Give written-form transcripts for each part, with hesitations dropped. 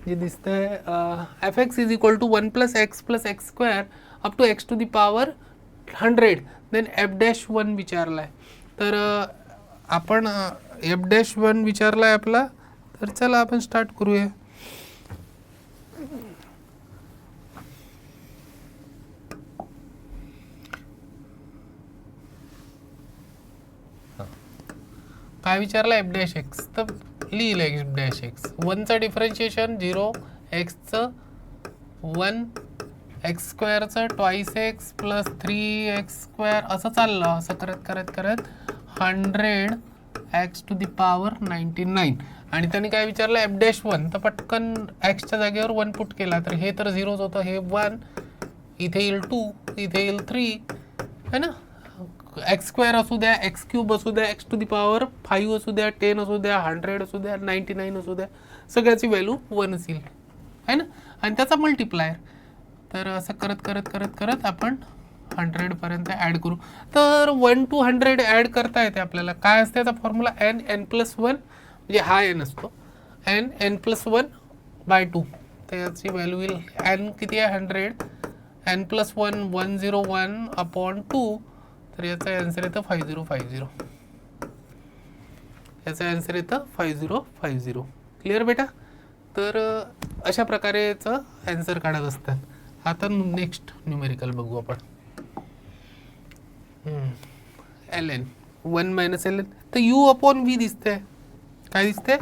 जे दिसतंय f x is equal to 1 plus x square up to x to the power 100 then f dash 1 विचारला आहे. तर आपण एफ डॅश 1 विचारला आहे आपला. तर चला आपण स्टार्ट करूया. काय विचारला एफ डॅश एक्स. तर लिहिलं एफ डॅश एक्स. 1चं डिफरन्शिएशन 0, एक्सचं 1, एक्स स्क्वेअरचं twice x plus 3x square असं चाललं. असं करत करत करत 100 एक्स टू दी पॉवर 99. आणि त्यांनी काय विचारलं एफ डॅश 1. तर पटकन एक्सच्या जागेवर 1 पुट केला तर हे तर 0च होतं. हे 1, इथे येईल 2, इथे येईल 3 है ना. एक्स स्क्वेअर असू द्या, एक्स क्यूब असू द्या, एक्स टू दी पॉवर 5 असू द्या, 10 असू द्या, 100 असू द्या, 99 असू द्या, सगळ्याची व्हॅल्यू 1 येईल है ना. आणि त्याचा मल्टिप्लायर. तर असं करत करत करत करत आपण 100पर्यंत ॲड करू. तर 1 to 100 ॲड करता येते आपल्याला. काय असते त्याचा फॉर्म्युला n+1 म्हणजे हा n असतो n+1/2. त्याची व्हॅल्यू येईल n किती आहे 100 n+1 101/2. तर याचा आन्सर येतं 5050. याचा आन्सर येतं 5050. क्लिअर बेटा. तर अशा प्रकारेचं आन्सर काढत असतात. आता नेक्स्ट न्यूमेरिकल बघू आपण. ln 1 - ln. तर u/v दिसते. काय दिसते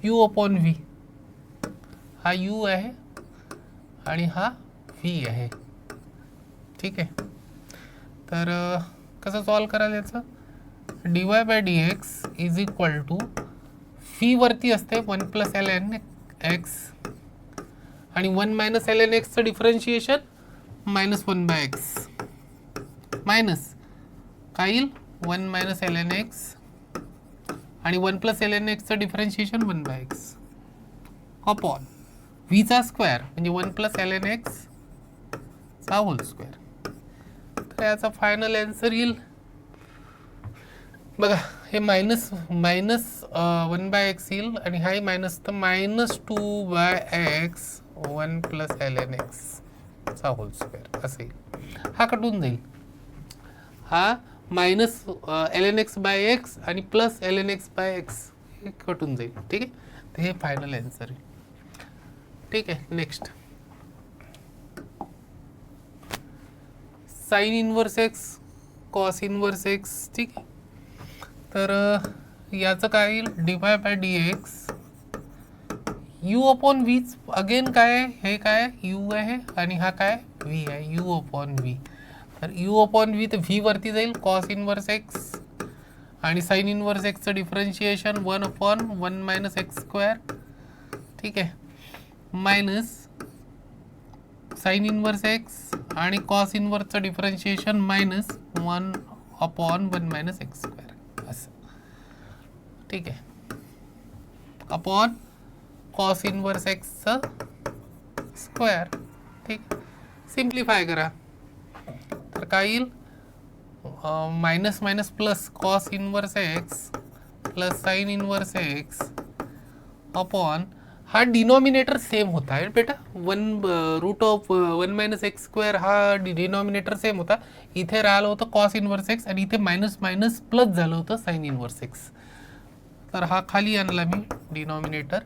u/v. हा u आहे आणि हा v आहे. ठीक आहे. तर कसं सॉल्व करायला याचं. dy/dx is equal to fee वरती असते 1 + ln x आणि 1 - ln xचं डिफरन्शिएशन -1/x मायनस काय येईल 1 - ln x आणि 1 + ln xचं डिफरन्शिएशन 1/x अपॉन व्हीचा स्क्वेअर म्हणजे 1 + ln x चा होल स्क्वेअर. तर याचा फायनल आन्सर येईल बघा. हे -1/x येईल आणि हा मायनस तर -2/x 1 + ln x चा होल स्क्वेअर असं येईल. हा कटून जाईल. हा -ln x/x आणि +ln x/x हे कटून जाईल. ठीक आहे. तर हे फायनल आन्सर आहे. ठीक आहे. Next sign inverse x cos inverse x. ठीक आहे. तर याचं काय येईल dy/dx u/v. अगेन काय आहे हे काय u आहे आणि हा काय v आहे u/v. तर u/v तर v वरती जाईल कॉस इनवर्स एक्स आणि साइन इनवर्स एक्सचं डिफरन्शिएशन 1/1 - x². ठीक आहे. मायनस साइन इनवर्स एक्स आणि कॉस इनवर्सचं डिफरन्शिएशन -1/1 - x² असं. ठीक आहे. अपॉन कॉस इनवर्स एक्सचं स्क्वेअर. ठीक. सिम्प्लिफाय करा तर काय येईल minus minus plus cos inverse x plus sine inverse x upon हा डिनॉमिनेटर सेम होता है बेटा. 1√1 - x² हा डिनॉमिनेटर सेम होता. इथे राहिलं होतं कॉस इनवर्स एक्स आणि इथे मायनस मायनस प्लस झालं होतं साइन इनवर्स एक्स. तर हा खाली आणला मी डिनॉमिनेटर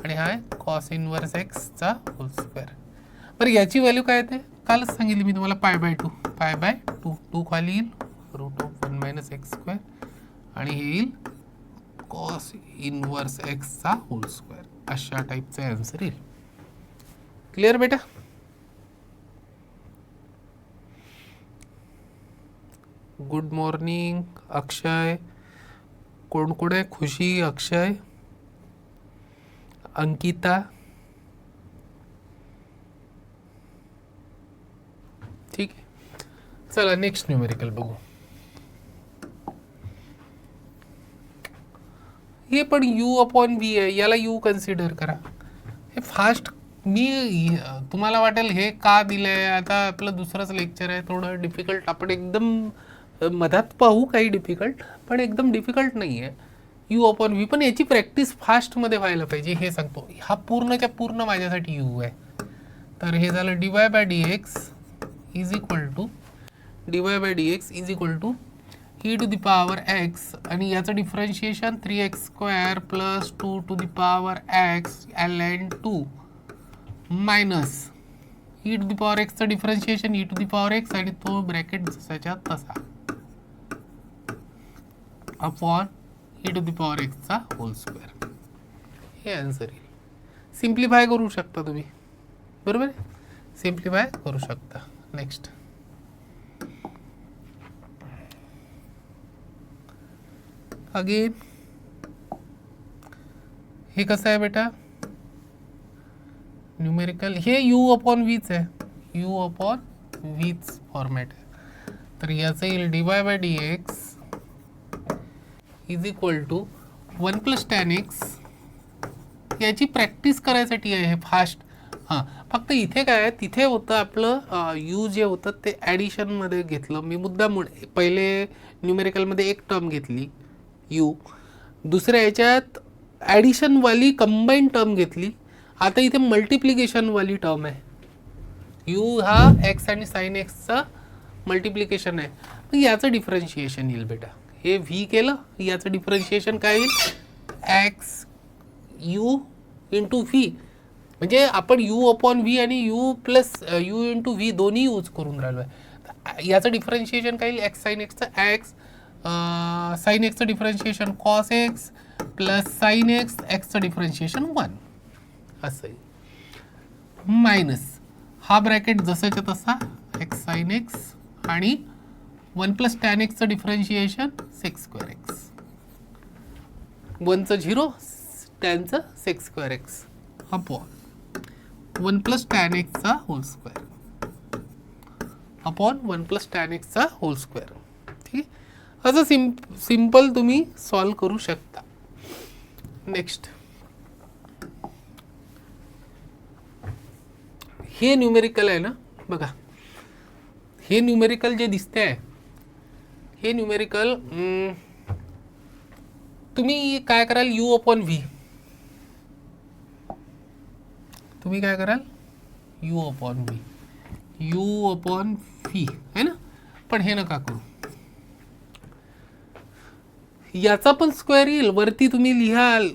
आणि हा आहे कॉस इनवर्स एक्सचा होल स्क्वेअर. बरं याची व्हॅल्यू काय येते कालच सांगितली मी तुम्हाला π/2. π/2 खाली येईल √1 - x² आणि हे येईल कॉस इनवर्स एक्सचा होल स्क्वेअर. अशा टाईपचा आन्सर येईल. क्लिअर बेटा. गुड मॉर्निंग अक्षय. कोण कोण आहे खुशी अक्षय अंकिता. ठीक आहे. चला नेक्स्ट न्यूमेरिकल बघू. हे पण u/v आहे. याला u कन्सिडर करा. हे फास्ट मी तुम्हाला वाटेल हे का दिलं आहे. आता आपलं दुसरंच लेक्चर आहे थोडं डिफिकल्ट. आपण एकदम मधात पाहू काही डिफिकल्ट पण एकदम डिफिकल्ट नाही आहे. यू अपॉन व्ही, पण याची प्रॅक्टिस फास्टमध्ये व्हायला पाहिजे हे सांगतो. हा पूर्णच्या पूर्ण माझ्यासाठी यू आहे. तर हे झालं dy by d x is equal to e to the power x, आणि याचं differentiation 3x² plus 2 to the power x ln 2 minus e to the power एक्सचं differentiation e to the power x, आणि तो bracket जसाच्या तसा upon e to the power एक्सचा whole square. हे answer येईल. सिम्प्लिफाय करू शकता तुम्ही, बरोबर आहे, सिम्प्लिफाय करू शकता. नेक्स्ट अगेन हे कसं आहे बेटा, न्यूमेरिकल, हे यू अपॉन व्हीच आहे, यू अपॉन व्हीच फॉर्मॅट आहे. तर याचं येईल dy by d x is equal to 1 plus tan x. याची प्रॅक्टिस करायसाठी आहे हे फास्ट. हां, फक्त इथे काय आहे, तिथे होतं आपलं यू जे होतं ते ॲडिशनमध्ये घेतलं मी मुद्दामुळे. पहिले न्यूमेरिकलमध्ये एक टर्म घेतली यू, दुसऱ्या याच्यात ॲडिशनवाली कंबाईन टर्म घेतली. आता इथे मल्टिप्लिकेशनवाली टर्म आहे. यू हा एक्स आणि साइन एक्सचा मल्टिप्लिकेशन आहे. मग याचं डिफरन्शिएशन येईल बेटा, हे व्ही केलं, याचं डिफरन्शिएशन काय येईल, एक्स यू इंटू व्ही. म्हणजे आपण यू अपॉन व्ही आणि u plus u into v दोन्ही यूज करून राहिलो आहे. याचं डिफरन्शिएशन काय येईल, एक्स साइन एक्सचं एक्स, साइन एक्सचं differentiation cos x plus sine x, एक्सचं डिफरन्शिएशन 1 असं येईल. मायनस हा ब्रॅकेट जसाच्या तसा एक्स साइन एक्स आणि 1 प्लस टॅन एक्सचं डिफरन्शिएशन सेक स्क्वेअर एक्स, 1चं 0 टॅनचं sec square x upon 1 plus tan एक्सचा whole square upon 1 plus tan एक्सचा होल स्क्वेअर. ठीक आहे, असं सिम्पल तुम्ही सॉल्व करू शकता. नेक्स्ट हे न्यूमेरिकल आहे ना, बघा हे न्यूमेरिकल जे दिसते आहे, हे न्यूमेरिकल तुम्ही काय कराल, यू अपॉन व्ही, तुम्ही काय कराल, यू अपॉन व्ही है ना. पण हे नका करू, याचा पण स्क्वेअर येईल वरती, तुम्ही लिहाल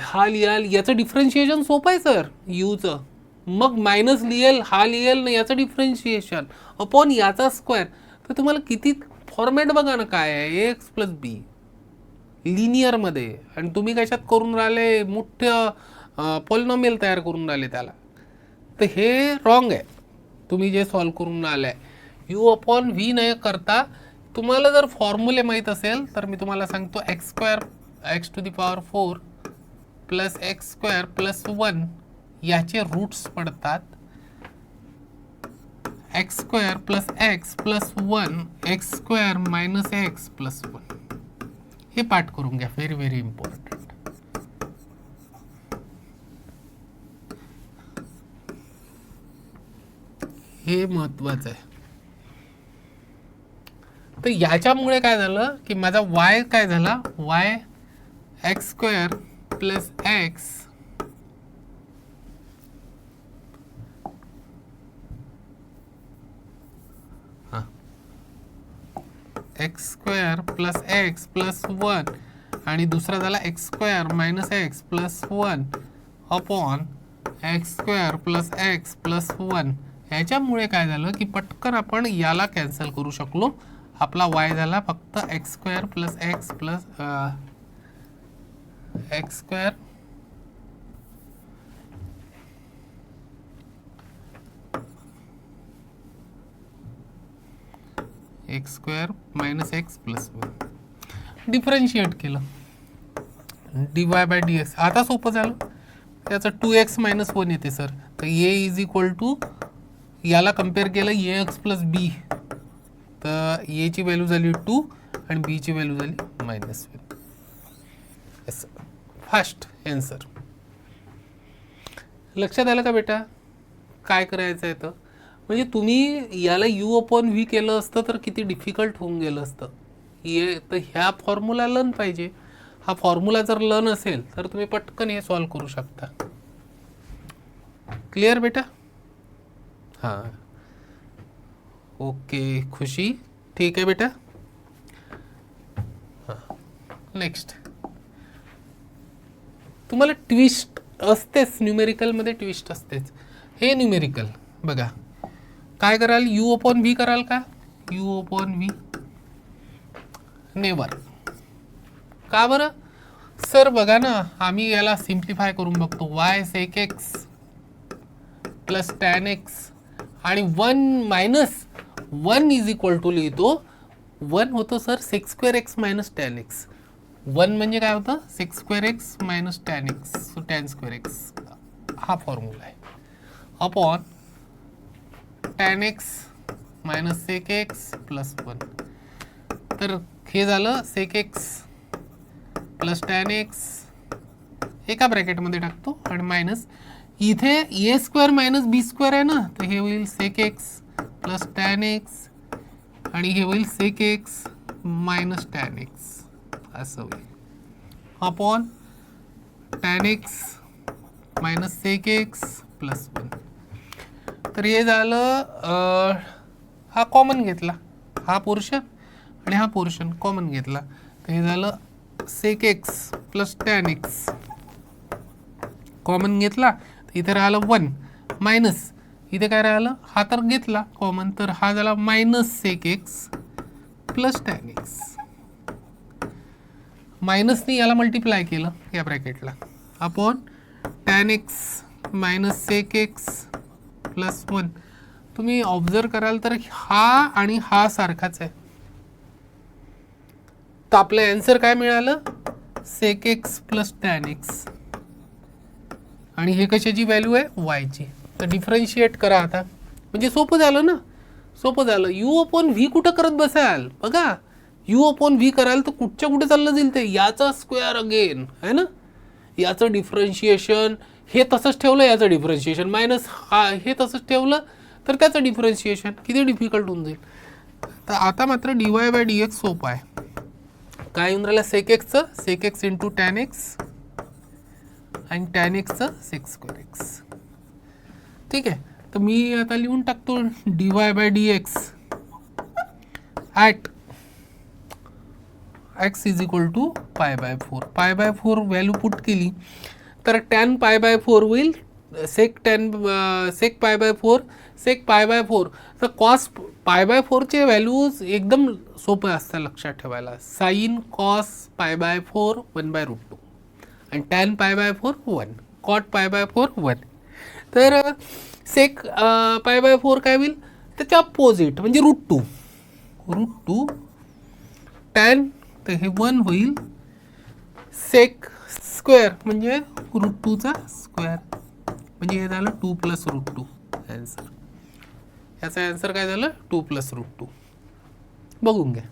हा लिहाल, याचं डिफरन्शिएशन सोपं आहे सर यूचं, मग मायनस लिहेल, हा लिहेल ना याचं डिफरन्शिएशन अपॉन याचा स्क्वेअर. तर तुम्हाला किती फॉर्मॅट बघा ना काय आहे, एक्स प्लस बी लिनियरमध्ये, आणि तुम्ही कशात करून राहिले, मोठं पॉलिनॉमियल तयार करून राहिले त्याला. तर हे रॉंग आहे तुम्ही जे सॉल्व करून आलं आहे. यू अपॉन व्ही न करता तुम्हाला जर फॉर्म्युले माहीत असेल तर मी तुम्हाला सांगतो, x to the power 4 plus x square plus 1 याचे रूट्स पडतात x square plus x plus 1 x square minus x plus 1. हे पाठ करून घ्या, व्हेरी व्हेरी इम्पॉर्टंट. हे महत्वाचं आहे. तर याच्यामुळे काय झालं की माझा वाय काय झाला, Y x square plus x x square plus x plus 1 आणि दुसरा झाला x square minus x plus 1 upon x square plus x plus 1. ह्याच्यामुळे काय झालं की पटकन आपण याला कॅन्सल करू शकलो. आपला वाय झाला फक्त x square plus x plus x square x square minus x plus 1 differentiate केलं d y by d x. आता सोपं झालं, त्याचं 2x मायनस 1 येते सर. तर ए इज इक्वल टू याला कम्पेअर केलं ए एक्स प्लस बी, तर एची व्हॅल्यू झाली 2 आणि बीची व्हॅल्यू झाली -1. असं फास्ट आन्सर. लक्षात आलं का बेटा काय करायचं आहे? तर म्हणजे तुम्ही याला यू अपॉन व्ही केलं असतं तर किती डिफिकल्ट होऊन गेलं असतं. तर ह्या फॉर्म्युला लर्न पाहिजे. हा फॉर्म्युला जर ल नसेल तर तुम्ही पटकन हे सॉल्व करू शकता. क्लिअर बेटा? हां, ओके खुशी, ठीक आहे बेटा. हां, नेक्स्ट. तुम्हाला ट्विस्ट असतेच, न्यूमेरिकलमध्ये ट्विस्ट असतेच. हे न्यूमेरिकल बघा, काय कराल, यू अपॉन व्ही कराल का, यू अपॉन व्ही, नेवर. का बरं सर? बघा ना, आम्ही याला सिम्प्लिफाय करून बघतो. Y sec x plus tan x आणि 1 मायनस 1 इज इक्वल टू लिहितो, 1 होतं sir sec square x minus tan x. 1 म्हणजे काय होतं, sec square x minus tan x, so tan square x हा फॉर्म्युला आहे, upon tan x minus sec x plus 1. तर हे झालं sec x plus tan x, एका ब्रॅकेटमध्ये टाकतो आणि मायनस इथे a square minus b square आहे ना, तर हे होईल sec x plus tan x आणि हे होईल sec x minus tan x असं होईल, upon tan x minus sec x plus 1. तर हे झालं, हा कॉमन घेतला, हा पोर्शन आणि हा पोर्शन कॉमन घेतला, तर हे झालं sec x plus tan x, common घेतला तर इथे राहिलं 1 मायनस इथे काय राहिलं, हा तर घेतला कॉमन, तर हा झाला minus sec x plus tan x. मायनसने याला मल्टिप्लाय केलं या ब्रॅकेटला, upon tan x minus sec x plus 1. तुम्ही ऑब्झर्व कराल तर हा आणि हा सारखाच आहे, तर आपलं आन्सर काय मिळालं, sec x plus tan x, आणि हे कशाची व्हॅल्यू आहे, वायची. तर डिफरन्शिएट करा आता, म्हणजे सोपं झालं ना, सोपं झालं. यू अपॉन व्ही कुठं करत बसाल, बघा यू अपॉन व्ही कराल तर कुठच्या कुठे चाललं जाईल ते, याचा स्क्वेअर अगेन आहे ना, याचं डिफरन्शिएशन हे तसंच ठेवलं, याचं डिफरन्शिएशन मायनस हा हे तसंच ठेवलं तर त्याचं डिफरन्शिएशन किती डिफिकल्ट होऊन जाईल. तर आता मात्र d y by d x सोपं आहे. काय येऊन राहिलं, सेक एक्सचं sec x into tan x आणि टॅन एक्सचं सेक स्क्वेअर एक्स. ठीक आहे, तर मी आता लिहून टाकतो d y by d x at x is equal to pi by 4. Pi by 4 value put केली तर टॅन पाय बाय 4 होईल, सेक पाय बाय 4 सेक पाय बाय 4. तर कॉस पाय बाय 4चे व्हॅल्यूज एकदम सोपे असतात लक्षात ठेवायला, साईन कॉस पाय बाय 4 1/√2 आणि टॅन पाय बाय 4 1, कॉट पाय बाय 4 1. तर सेक पाय बाय 4 काय होईल, त्याच्या अपोजिट म्हणजे √2 टॅन, तर हे 1 होईल, सेक स्क्वेअर म्हणजे √2चा स्क्वेअर, म्हणजे हे झालं 2 + √2 ॲन्सर. याचा ॲन्सर काय झालं, 2 + √2. बघून घ्या,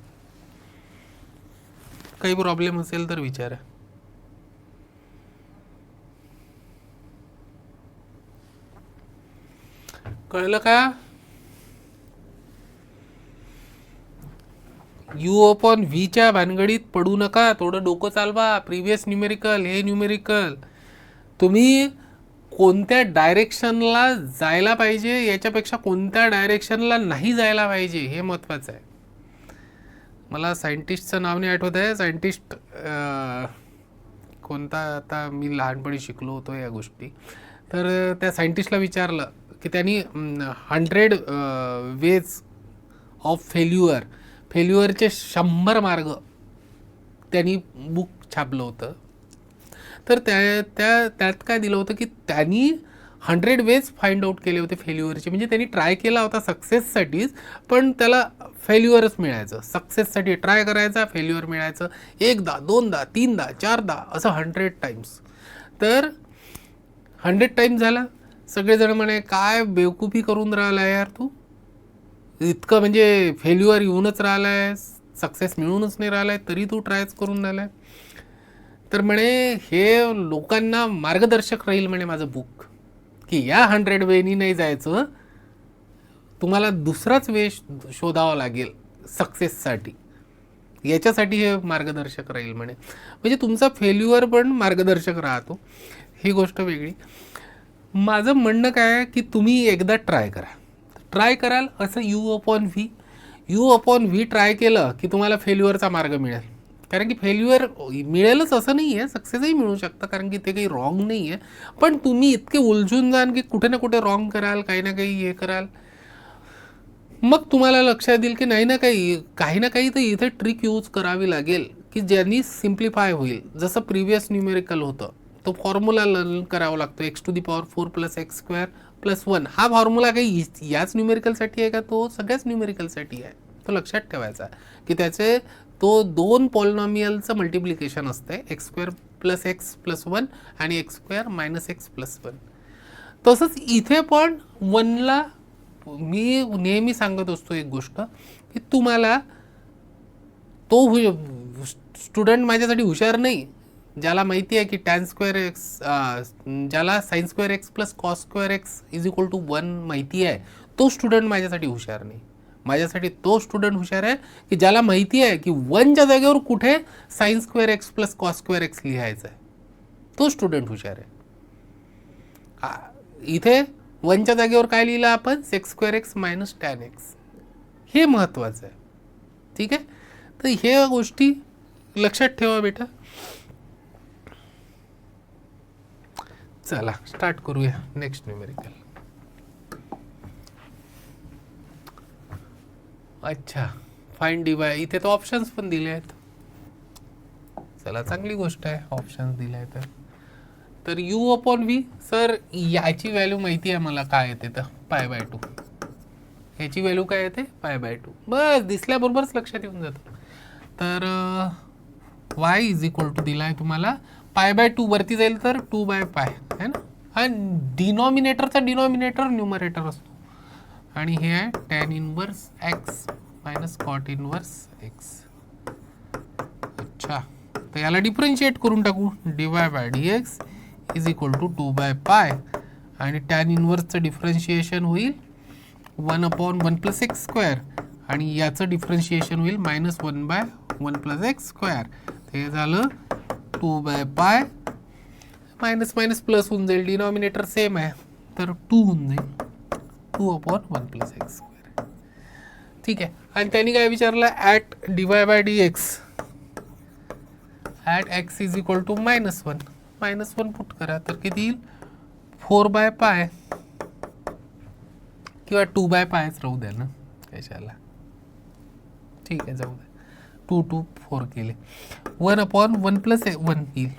काही प्रॉब्लेम असेल तर विचारा. कळलं का? यू अपॉन व्हीच्या भानगडीत पडू नका, थोडं डोकं चालवा. प्रिव्हियस न्यूमेरिकल, हे न्यूमेरिकल, तुम्ही कोणत्या डायरेक्शनला जायला पाहिजे याच्यापेक्षा कोणत्या डायरेक्शनला नाही जायला पाहिजे हे महत्त्वाचं आहे. मला सायंटिस्टचं नाव नाही आठवत आहे, सायंटिस्ट कोणता, आता मी लहानपणी शिकलो होतो या गोष्टी. तर त्या सायंटिस्टला विचारलं की त्यांनी 100 वेज ऑफ फेल्युअरचे 100 मार्ग त्यांनी बुक छापलं होतं. तर त्यात काय दिलं होतं की त्यांनी 100 वेज फाइंड आउट केले होते फेल्युअरचे, म्हणजे त्यांनी ट्राय केला होता सक्सेससाठीच, पण त्याला फेल्युअरच मिळायचं. सक्सेससाठी ट्राय करायचा, फेल्युअर मिळायचं, 1दा 2दा 3दा 4दा असं 100 टाइम्स. तर 100 टाइम्स झाला, सगळेजण म्हणे काय बेवकूफी करून राहिला यार तू, इतकं म्हणजे फेल्युअर येऊनच राहिला आहे, सक्सेस मिळूनच नाही राहिला आहे, तरी तू ट्रायच करून राहिला आहे. तर म्हणे हे लोकांना मार्गदर्शक राहील म्हणे माझं बुक, की या 100 वेनी नाही जायचं, तुम्हाला दुसराच वे शोधावा लागेल सक्सेससाठी. याच्यासाठी हे मार्गदर्शक राहील म्हणे. म्हणजे तुमचा फेल्युअर पण मार्गदर्शक राहतो, ही गोष्ट वेगळी. माझं म्हणणं काय आहे की तुम्ही एकदा ट्राय करा. ट्राय कराल असं यू अपॉन व्ही ट्राय केलं की तुम्हाला फेल्युअरचा मार्ग मिळेल. कारण की फेल्युअर मिळेलच असं नाही आहे, सक्सेसही मिळू शकतं, कारण की ते काही रॉंग नाही आहे. पण तुम्ही इतके उलझून जाल की कुठे ना कुठे रॉंग कराल, काही ना काही हे कराल. मग तुम्हाला लक्षात येईल की नाही ना काही ना काही तर इथे ट्रिक यूज करावी लागेल की ज्यांनी सिम्प्लिफाय होईल. जसं प्रिव्हियस न्यूमेरिकल होतं, तो फॉर्म्युला लर्न करावा लागतो, x⁴ + x² + 1. हा फॉर्म्युला काही याच न्यूमेरिकलसाठी आहे का? तो सगळ्याच न्यूमेरिकलसाठी आहे. तो लक्षात ठेवायचा की त्याचे तो 2 पॉलिनॉमियलचं मल्टिप्लिकेशन असते, x² + x + 1 आणि x² - x + 1. तसंच इथे पण 1ला मी नेहमी सांगत असतो एक गोष्ट की तुम्हाला तो स्टुडंट माझ्यासाठी हुशार नाही ज्याला माहिती आहे की tan²x ज्याला sin²x + cos²x = 1 माहिती आहे, तो स्टुडंट माझ्यासाठी हुशार नाही. माझ्यासाठी तो स्टुडंट हुशार आहे की ज्याला माहिती आहे की 1च्या जागेवर कुठे sin²x + cos²x लिहायचं आहे, तो स्टुडंट हुशार आहे. इथे 1च्या जागेवर काय लिहिलं आपण? sec²x - tan x. हे महत्त्वाचं आहे. ठीक आहे, तर हे गोष्टी लक्षात ठेवा बेटा. चला स्टार्ट करूया नेक्स्ट न्यूमेरिकल. अच्छा, फाइंड डिवाय. इथे तर ऑप्शन्स पण दिले आहेत. चला चांगली गोष्ट आहे, ऑप्शन्स दिले आहेत. तर u अपॉन व्ही, सर याची व्हॅल्यू माहिती आहे मला काय येते, तर π/2. ह्याची व्हॅल्यू काय येते? π/2. बस दिसल्याबरोबरच लक्षात येऊन जातं. तर y = दिला आहे तुम्हाला π/2, वरती जाईल तर 2/π आहे ना. आणि डिनॉमिनेटरचा डिनॉमिनेटर न्यूमरेटर असतो, आणि हे आहे tan inverse x - cot inverse x. अच्छा, तर याला डिफरन्शिएट करून टाकू. dy/dx = 2/π, आणि tan इनवर्सचं डिफरन्शिएशन होईल 1/1 + x², आणि याचं डिफरन्शिएशन होईल -1/1 + x². ते झालं 2/π. मायनस मायनस प्लस होऊन जाईल, डिनॉमिनेटर सेम आहे, तर 2 होऊन जाईल, 2/1 + x². ठीक आहे. आणि त्यांनी काय विचारलं? At dy/dx at x = -1 put करा, तर किती येईल? 4/π किंवा 2/πच राहू द्या ना, कशाला. ठीक आहे, जाऊ द्या. 2 2 4 केले. 1/1 + 1 येईल,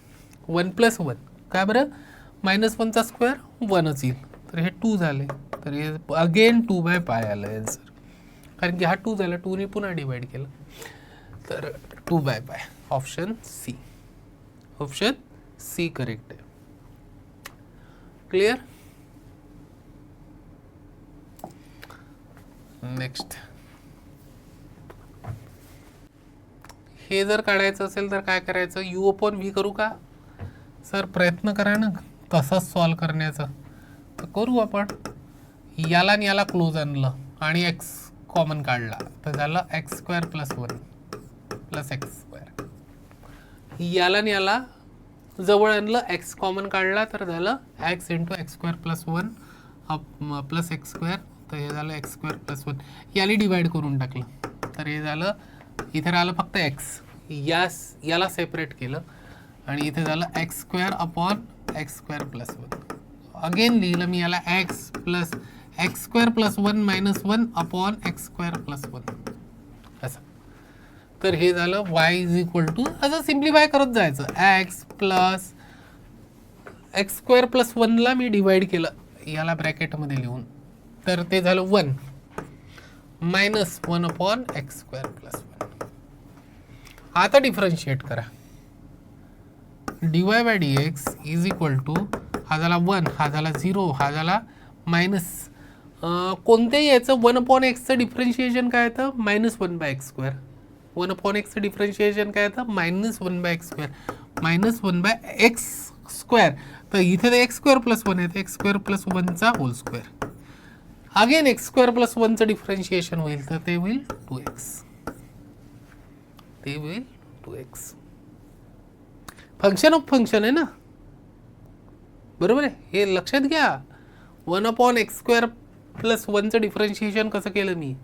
1 + 1 काय बरं? -1² 1च येईल, तर हे 2 झाले. तर हे अगेन 2/π आलं आन्सर, कारण की हा 2 झाला, 2ने पुन्हा डिवाइड केलं, तर 2/π. Option C. Option C correct आहे. क्लिअर? नेक्स्ट, हे जर काढायचं असेल तर काय करायचं? u अपॉन व्ही करू का? सर प्रयत्न करा ना तसंच सॉल्व करण्याचं. तर करू आपण. याला आणि याला क्लोज आणलं आणि x कॉमन काढला, तर झालं x² + 1 + x². याला आणि याला जवळ आणलं, x कॉमन काढला, तर झालं x × x² + 1 + x². तर हे झालं x² + 1. याला डिवाइड करून टाकलं, तर हे झालं, इथे राहिलं फक्त x. याला सेपरेट केलं, आणि इथे झालं x² अपॉन x² + 1. अगेन लिहिलं मी याला x + x² + 1 - 1 अपॉन x² + 1 असं. तर हे झालं y = असं सिम्प्लिफाय करत जायचं. x + x² + 1ला मी डिवाइड केलं याला ब्रॅकेटमध्ये लिहून, तर ते झालं 1 -1 अपॉन x² + 1. आता डिफरन्शिएट करा. dy/dx = हा झाला 1, हा झाला 0, हा झाला मायनस. कोणत्याही याचं 1/xचं डिफरन्शिएशन काय येतं? -1/x². 1/xचं डिफरन्शिएशन काय येतं? -1/x². -1/x². तर इथे तर x² + 1 येते, x² + 1चा होल स्क्वेअर. अगेन x² + 1चं डिफरन्शिएशन होईल, तर ते होईल 2x. ते होईल 2x. फंक्शन ऑफ फंक्शन आहे ना, बरोबर आहे. हे लक्षात घ्या. 1/x² प्लस 1चं डिफरन्शिएशन कसं केलं मी,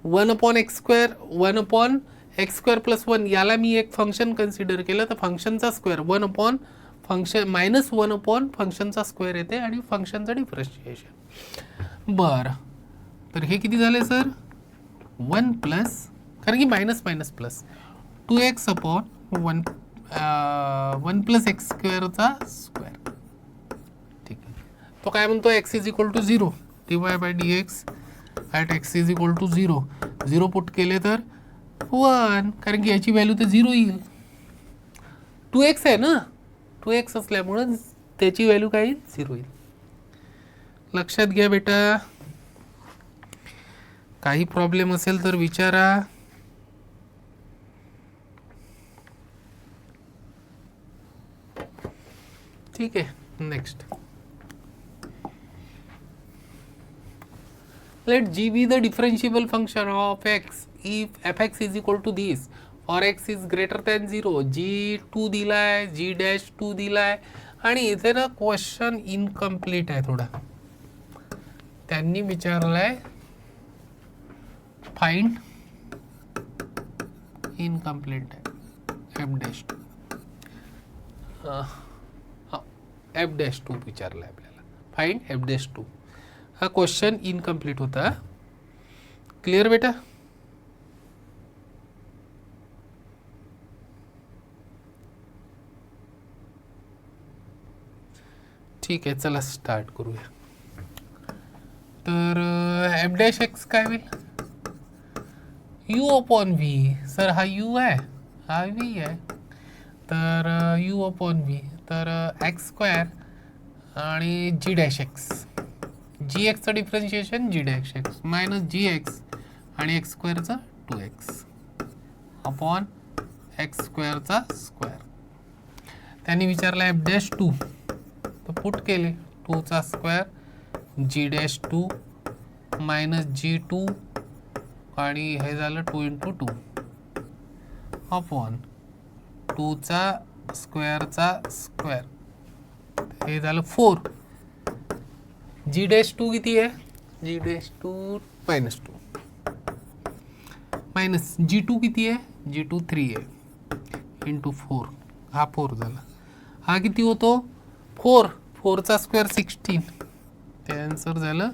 1/x², 1/x² प्लस 1 याला मी एक फंक्शन कन्सिडर केलं तर फंक्शनचा स्क्वेअर 1 फंक्शन मायनस 1 फंक्शनचा स्क्वेअर येते आणि फंक्शनचं डिफरन्शिएशन. बरं, तर हे किती झाले सर, 1 प्लस, कारण की minus minus plus 2x upon 1 plus x²चा स्क्वेअर. ठीक आहे. तो काय म्हणतो, x is equal to 0 dy/dx at x is equal to 0. 0 put केले तर 1, कारण की याची व्हॅल्यू तर 0 येईल. 2x आहे ना, 2x असल्यामुळं त्याची व्हॅल्यू काय येईल, 0 येईल. लक्षात घ्या बेटा. काही प्रॉब्लेम असेल तर विचारा. ठीक आहे. Next, let g be the differentiable function of x if fx is equal to this or x is greater than 0. g2 दिलाय, g'2 दिलाय आणि इथे ना क्वेश्चन इनकम्प्लीट आहे थोडा. त्यांनी विचारलाय फाइंड इनकम्प्लीट आहे f'2 विचारलाय आपल्याला, फाइंड f'2. हा क्वेश्चन इनकम्प्लीट होता. क्लिअर बेटा. ठीक आहे, चला स्टार्ट करूया. तर f'(x) काय होईल, u अपॉन v. सर हा u आहे, हा v आहे, तर u अपॉन v, तर x² आणि g'(x). gxचं differentiation g'(x) minus gx आणि x²चा 2x अपॉन x²चा स्क्वेअर. त्यांनी विचारला f'2, तर पुट केले 2चा स्क्वेअर g'2 मायनस g2 आणि हे झालं 2 × 2 अपॉन 2चा स्क्वेअरचा स्क्वेअर, हे झालं 4. g'2 किती आहे, g'2 मायनस 2 मायनस g2 किती आहे, g2 3 आहे इंटू 4, हा 4 झाला. हा किती होतो 4, 4चा स्क्वेअर 16. ते आन्सर झालं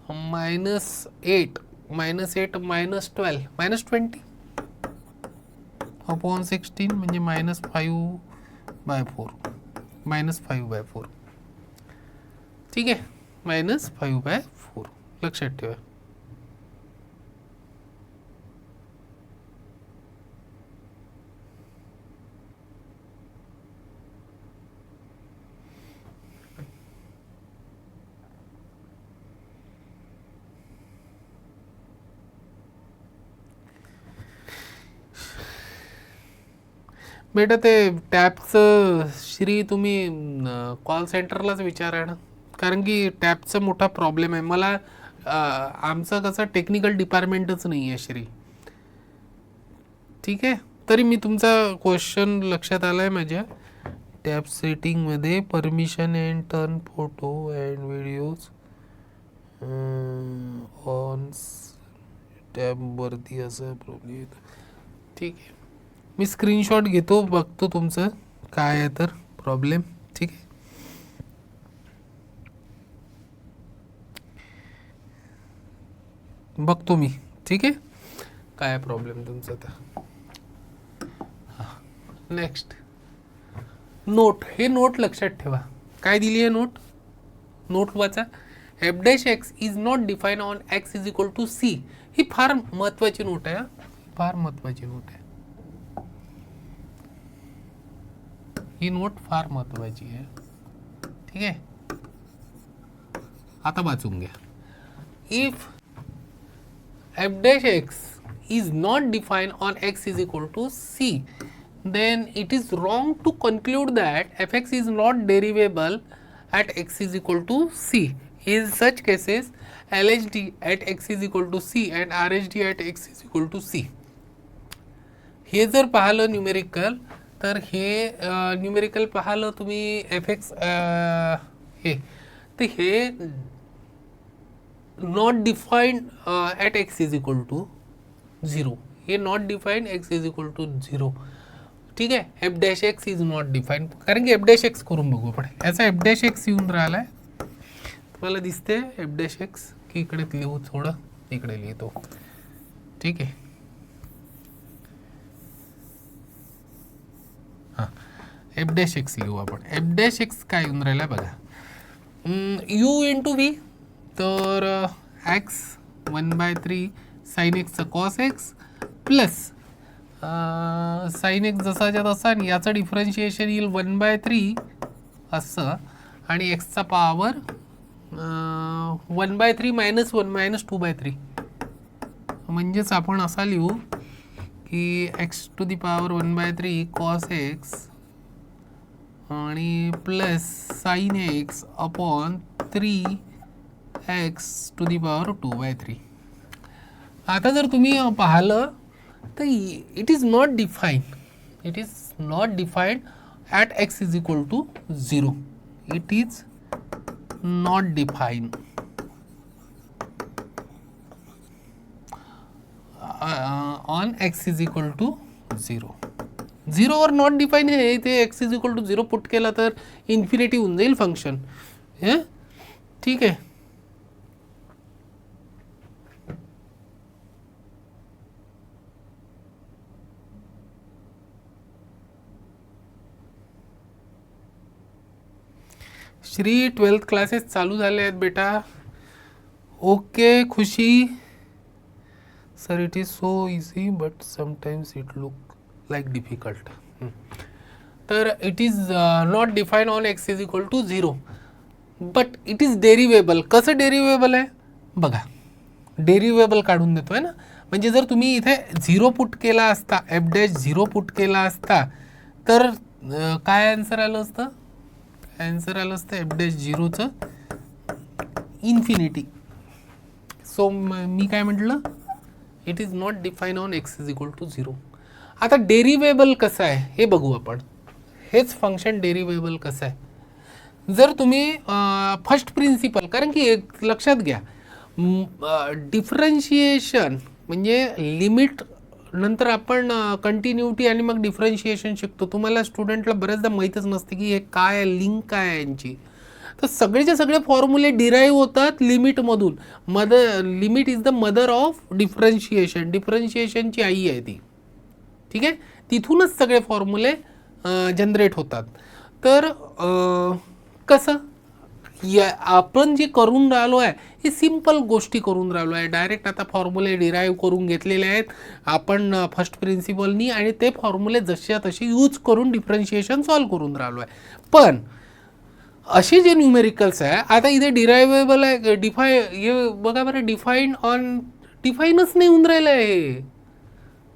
-8 -8 -12 -20 अपॉन 16 म्हणजे -5/4 -5/4. ठीक आहे, -5/4 लक्षात ठेवा. बेटा ते टॅबचं श्री तुम्ही कॉल सेंटरलाच विचारा ना, कारण की टॅबचा मोठा प्रॉब्लेम आहे. मला आमचं कसं टेक्निकल डिपार्टमेंटच नाही आहे श्री. ठीक आहे, तरी मी तुमचा क्वेश्चन लक्षात आला आहे माझ्या. टॅब सेटिंगमध्ये permission and turn photo and videos on टॅबवरती असा प्रॉब्लेम येतो. ठीक आहे, मी स्क्रीनशॉट घेतो, बघतो तुमचं काय आहे तर प्रॉब्लेम. ठीक आहे, बघतो मी. ठीक आहे, काय प्रॉब्लेम तुमचा तर. हां, नेक्स्ट नोट. हे नोट लक्षात ठेवा, काय दिली आहे नोट. नोट वाचा. f'(x) is not define on x is equal to c. ही फार महत्त्वाची नोट आहे, फार महत्त्वाची नोट आहे ही. नोट फार महत्त्वाची आहे. ठीक आहे, आता वाचून घ्या. If f'(x) is not defined on x is equal to c, then it is wrong to conclude that fx is not derivable at x is equal to c. In such cases, LHD at x is equal to c and RHD at x is equal to c. हे जर पाहिलं numerical, तर हे numerical पाहिलं तुम्ही F x हे, तर हे not defined at x is equal to 0, हे not defined x is equal to 0. ठीक आहे, f dash x is not defined, कारण की एफ डॅश एक्स करून बघू आपण. याचा एफ डॅश एक्स येऊन राहिला आहे, तुम्हाला दिसते एफ डॅश एक्स, की इकडे लिहू, थोडं इकडे लिहितो. ठीक आहे, हां, एफ डॅश एक्स लिहू आपण. एफ डॅश एक्स काय येऊन राहिला बघा, यू इंटू व्ही, तर एक्स 1/3 साइन एक्सचं cos x plus sine x जसाच्या तसा, आणि याचं डिफरन्शिएशन येईल 1/3 असं, आणि एक्सचा पॉवर 1/3 -1 -2/3. म्हणजेच आपण असा लिहू की x to the power 1/3 cos x आणि plus sine x upon 3 x to the power 2/3. आता जर तुम्ही पाहिलं तर it is not defined, it is not defined at x is equal to 0. It is not defined on x is equal to 0. 0 वर not define आहे, ते x is equal to 0 put केला तर इन्फिनिटी होऊन जाईल फंक्शन. हे ठीक आहे. श्री 12th क्लासेस चालू झाले आहेत बेटा. Okay Khushi sir, it is so easy but sometimes it look like difficult. तर it is not define on x is equal to 0 but it is derivable. कसं डेरिवेबल आहे बघा, डेरिवेबल काढून देतो आहे ना. म्हणजे जर तुम्ही इथे 0 पुट केला असता, एफ डॅश 0 पुट केला असता, तर काय आन्सर आलं असतं? आन्सर आलं असतं एफ डॅश 0चं इन्फिनिटी. सो मी काय म्हटलं, it is not define on x is equal to 0. आता डेरिवेबल कसं आहे हे बघू आपण. हेच फंक्शन डेरिवेबल कसं आहे, जर तुम्ही फर्स्ट प्रिन्सिपल, कारण की एक लक्षात घ्या, डिफरन्शिएशन म्हणजे लिमिट नंतर आपण कंटिन्युटी आणि मग डिफरन्शिएशन शिकतो. तुम्हाला स्टुडंटला बऱ्याचदा माहीतच नसते की हे काय लिंक काय आहे यांची. तर सगळेचे सगळे फॉर्म्युले डिराईव्ह होतात लिमिटमधून. Limit is the mother of differentiation, डिफरन्शिएशनची आई आहे ती. ठीक आहे, तिथूनच सगळे फॉर्म्युले जनरेट होतात. तर कसं आपण जे करून राहिलो आहे हे सिम्पल गोष्टी करून राहिलो आहे. डायरेक्ट आता फॉर्म्युले डिराईव्ह करून घेतलेले आहेत आपण फर्स्ट प्रिन्सिपलनी, आणि ते फॉर्म्युले जशा तसे यूज करून डिफरन्शिएशन सॉल्व्ह करून राहिलो आहे. पण असे जे न्यूमेरिकल्स आहे, आता इथे डिरायवेबल आहे, हे बघा बरं, डिफाईनच नाही होऊन राहिलं आहे.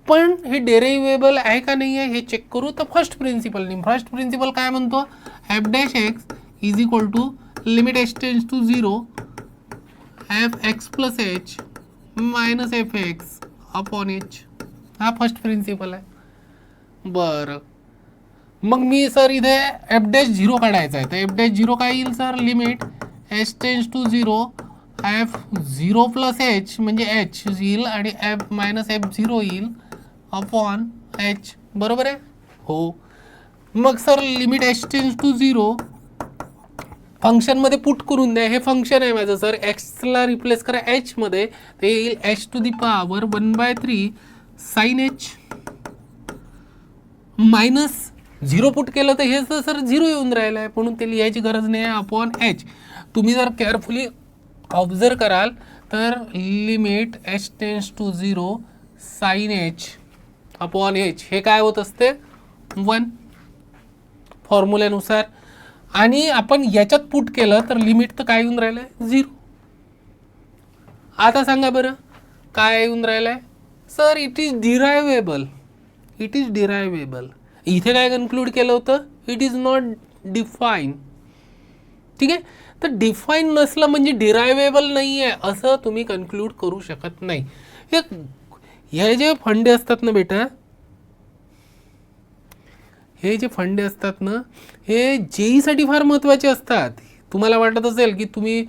पण हे डेरिवेबल आहे का नाही आहे हे चेक करू. तर फर्स्ट प्रिन्सिपल काय म्हणतो, f dash x is equal to limit h tends to 0 f x plus h minus f x upon h. हा फर्स्ट प्रिन्सिपल आहे. बरं, मग मी सर इथे एफ डॅश 0 काढायचा आहे, तर एफ डॅश 0 काय येईल sir, limit h tends to 0 f 0 plus h म्हणजे एच येईल, आणि एफ मायनस एफ 0 येईल अपॉन एच. बरोबर आहे हो. मग sir limit h tends to 0 फंक्शनमध्ये पुट करून द्या. हे फंक्शन आहे माझं सर, एक्सला रिप्लेस करा एचमध्ये, ते येईल h to the power 1/3 sine h minus 0 put केलं तर हे सर 0 येऊन राहिलं आहे, म्हणून ते लिहायची गरज नाही आहे, अपॉन एच. तुम्ही जर केअरफुली ऑब्झर्व कराल तर limit h tends to 0 sine h upon h हे काय होत असते 1 फॉर्म्युल्यानुसार. आणि आपण याच्यात पुट केलं तर लिमिट तर काय येऊन राहिलं आहे 0. आता सांगा बरं काय येऊन राहिलं आहे sir, it is derivable. It is derivable. इथे काय कन्क्लूड केलं होतं, इट इज नॉट डिफाईन. ठीक आहे, तर डिफाईन नसलं म्हणजे डिरायवेबल नाही आहे असं तुम्ही कन्क्लूड करू शकत नाही. हे जे फंडे असतात ना बेटा, हे जे फंडे असतात ना, हे जेईसाठी फार महत्त्वाचे असतात. तुम्हाला वाटत असेल की तुम्ही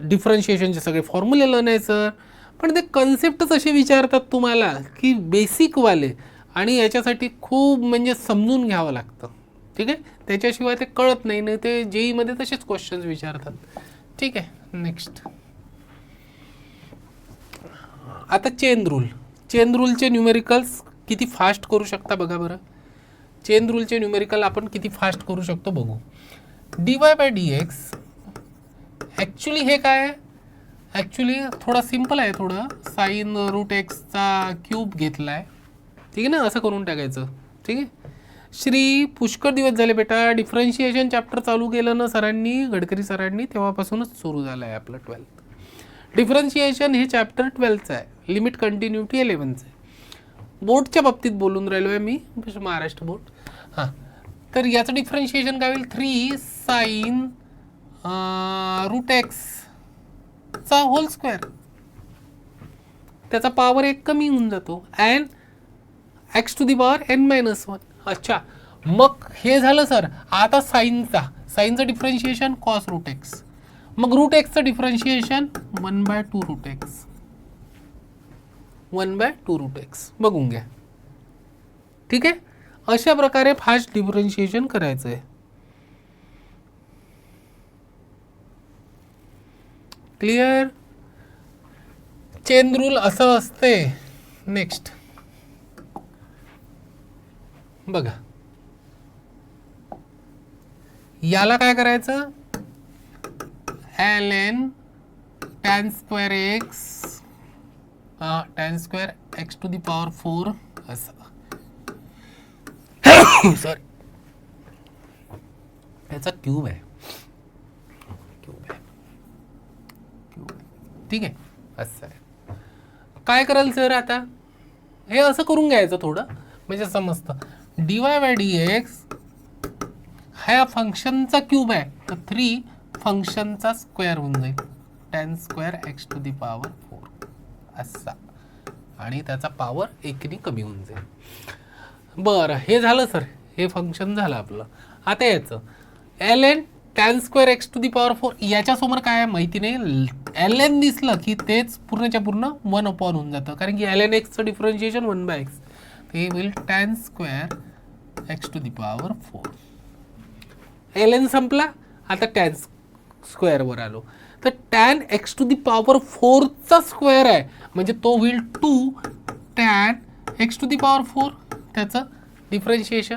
डिफरन्शिएशनचे सगळे फॉर्म्युले लर्न आहे सर, पण ते कन्सेप्टच असे विचारतात तुम्हाला की बेसिकवाले, आणि याच्यासाठी खूप म्हणजे समजून घ्यावं लागतं. ठीक आहे, त्याच्याशिवाय ते कळत नाही ना, ते जेईमध्ये तसेच क्वेश्चन्स विचारतात. ठीक आहे, नेक्स्ट. आता चेन रूलचे न्यूमेरिकल्स किती फास्ट करू शकता बघा बरं. चेन रूलचे न्यूमेरिकल आपण किती फास्ट करू शकतो बघू. dy by d x, actually हे काय आहे, ॲक्च्युली थोडा सिम्पल आहे. थोडं साईन रूट एक्सचा क्यूब घेतला आहे. ठीक आहे ना, असं करून टाकायचं. ठीक आहे. श्री, पुष्कळ दिवस झाले बेटा, डिफरन्शिएशन चॅप्टर चालू केलं ना सरांनी, गडकरी सरांनी, तेव्हापासूनच सुरू झालं आहे आपलं 12th. डिफरन्शिएशन हे चॅप्टर 12चं आहे, लिमिट कंटिन्युटी 11चं आहे. बोर्डच्या बाबतीत बोलून राहिलो आहे मी, महाराष्ट्र बोर्ड. हां, तर याचं डिफरन्शिएशन काय होईल, 3 साईन रूट एक्सचा होल स्क्वेअर, त्याचा पॉवर 1 कमी होऊन जातो, and x to the power n-1. अच्छा, मग हे झालं सर. आता साईनचं डिफरन्शिएशन कॉस रूट एक्स, मग रूट एक्सचं differentiation 1/2 root x, 1/2 root x बघून घ्या. ठीक आहे, अशा प्रकारे फास्ट डिफरन्शिएशन करायचं आहे. क्लिअर. चेन रूल असं असते. नेक्स्ट बघा, याला काय करायचं, ln tan square x, tan square x to the power 4 असं. सॉरी, याचा क्यूब आहे. ठीक आहे, असं आहे. काय कराल सर, आता हे असं करून घ्यायचं थोडं, म्हणजे समजतं. dy बाय डी एक्स ह्या फंक्शनचा क्यूब आहे, तर 3 फंक्शनचा स्क्वेअर होऊन जाईल, tan square x to the power 4 असा, आणि त्याचा पॉवर 1ने कमी होऊन जाईल. बरं, हे झालं सर, हे फंक्शन झालं आपलं. आता याचं ln tan square x to the power 4, याच्यासमोर काय आहे माहिती नाही, ln दिसलं की तेच पूर्णच्या पूर्ण 1/, होऊन जातं, कारण की ln एक्सचं डिफरन्शिएशन 1/x, ते होईल tan square x to the power 4. ln संपला, आता tan स्क्वेअरवर आलो, तर tan x to the power 4चा स्क्वेअर आहे, म्हणजे तो होईल 2 tan x to the power 4, त्याचं डिफरन्शिएशन,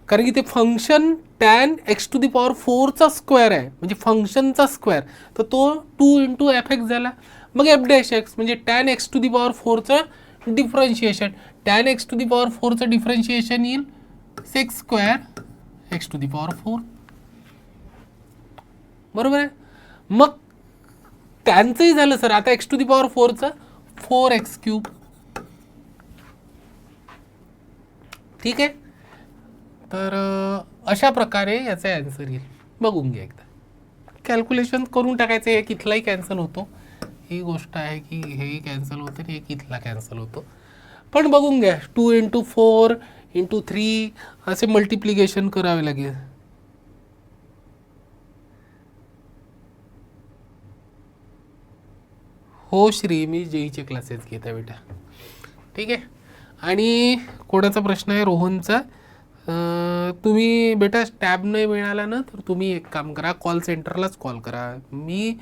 कारण की ते function tan x to the power 4चा स्क्वेअर आहे, म्हणजे फंक्शनचा स्क्वेअर, तर तो 2 × f(x) झाला. मग f'(x) म्हणजे tan x to the power 4चं differentiation, tan x to the power 4चं डिफरन्शिएशन येईल sec square x to the power 4, बरोबर आहे. मग त्यांचंही झालं सर. आता एक्स टू दी पॉवर 4चं 4x³. ठीक आहे, तर अशा प्रकारे याचा ॲन्सर येईल. बघून घ्या एकदा, कॅल्क्युलेशन करून टाकायचं. एक इथलाही कॅन्सल होतो, ही गोष्ट आहे की हेही कॅन्सल होतं आणि एक इथला कॅन्सल होतो, पण बघून घ्या. 2 × 4 × 3 असे मल्टिप्लिकेशन करावे लागेल. हो श्री, मी जेईचे क्लासेस घेत आहे बेटा. ठीक आहे, आणि कोणाचा प्रश्न आहे, रोहनचा. तुम्ही बेटा टॅब नाही मिळाला ना, तर तुम्ही एक काम करा, कॉल सेंटरलाच कॉल करा. मी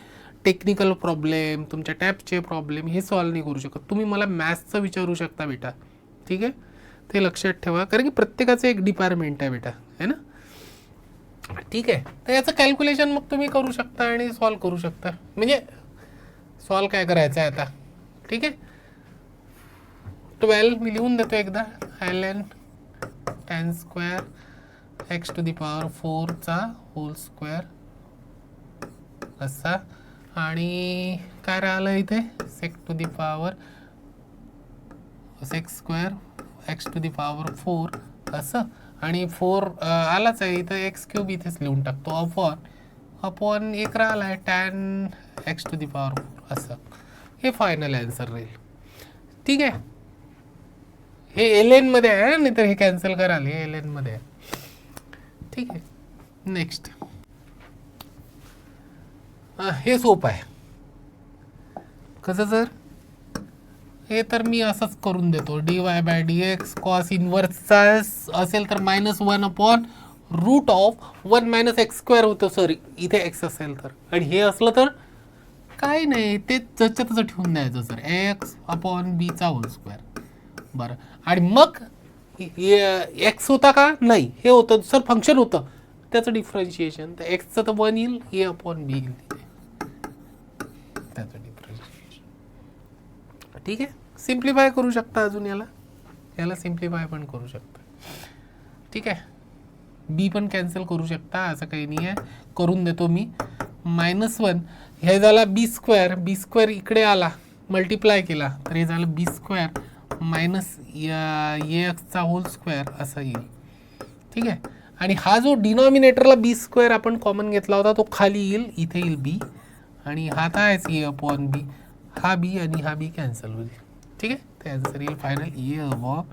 टेक्निकल प्रॉब्लेम, तुमच्या टॅबचे प्रॉब्लेम हे सॉल्व नाही करू शकत. तुम्ही मला मॅथ्सचं विचारू शकता बेटा. ठीक आहे, ते लक्षात ठेवा, कारण की प्रत्येकाचं एक डिपार्टमेंट आहे बेटा, है ना. ठीक आहे, तर याचं कॅल्क्युलेशन मग तुम्ही करू शकता आणि सॉल्व करू शकता. म्हणजे सॉल्व काय करायचं आहे आता. ठीक आहे, 12 मी लिहून देतो एकदा. ln tan square x to the power 4चा होल स्क्वेअर असा, आणि काय राहिलं इथे, sec to the power sec square x to the power 4 असं, आणि 4 आलाच आहे इथं, x³ इथेच लिहून टाकतो, अपॉन एक राहिला आहे tan x to the power 4 असं. हे फायनल ॲन्सर राहील. ठीक आहे, हे एल मध्ये आहे, नाही तर हे कॅन्सल कराल, हे एल मध्ये आहे. ठीक आहे. नेक्स्ट हे सोपं आहे. कसं सर? हे तर मी असंच करून देतो, dy/dx कॉस इनवर्सचा असेल तर -1/√(1 - x²) होतं सर, इथे x असेल तर. आणि हे असलं तर काय नाही, ते तसं ठेवून द्यायचं सर, x/b². बरं, आणि मग एक्स होता का? नाही, हे होतं सर, फंक्शन होतं, त्याचं डिफरन्शिएशन. तर एक्सचं तर 1 येईल, a/b येईल त्याचं डिफरन्शिएशन. ठीक आहे. सिम्प्लिफाय करू शकता अजून, याला सिम्प्लिफाय पण करू शकता. ठीक आहे. बी पण कॅन्सल करू शकता, असं काही नाही आहे, करून देतो मी. -1 हे झाला b² इकडे आला, मल्टिप्लाय केला तर हे झालं b² -ax² असं येईल. ठीक आहे. आणि हा जो डिनॉमिनेटरला b² आपण कॉमन घेतला होता तो खाली येईल, इथे येईल b, आणि हा तर आहेच a/b, हा b आणि हा b कॅन्सल होईल. ठीक आहे. ते आन्सर येईल फायनल a/b²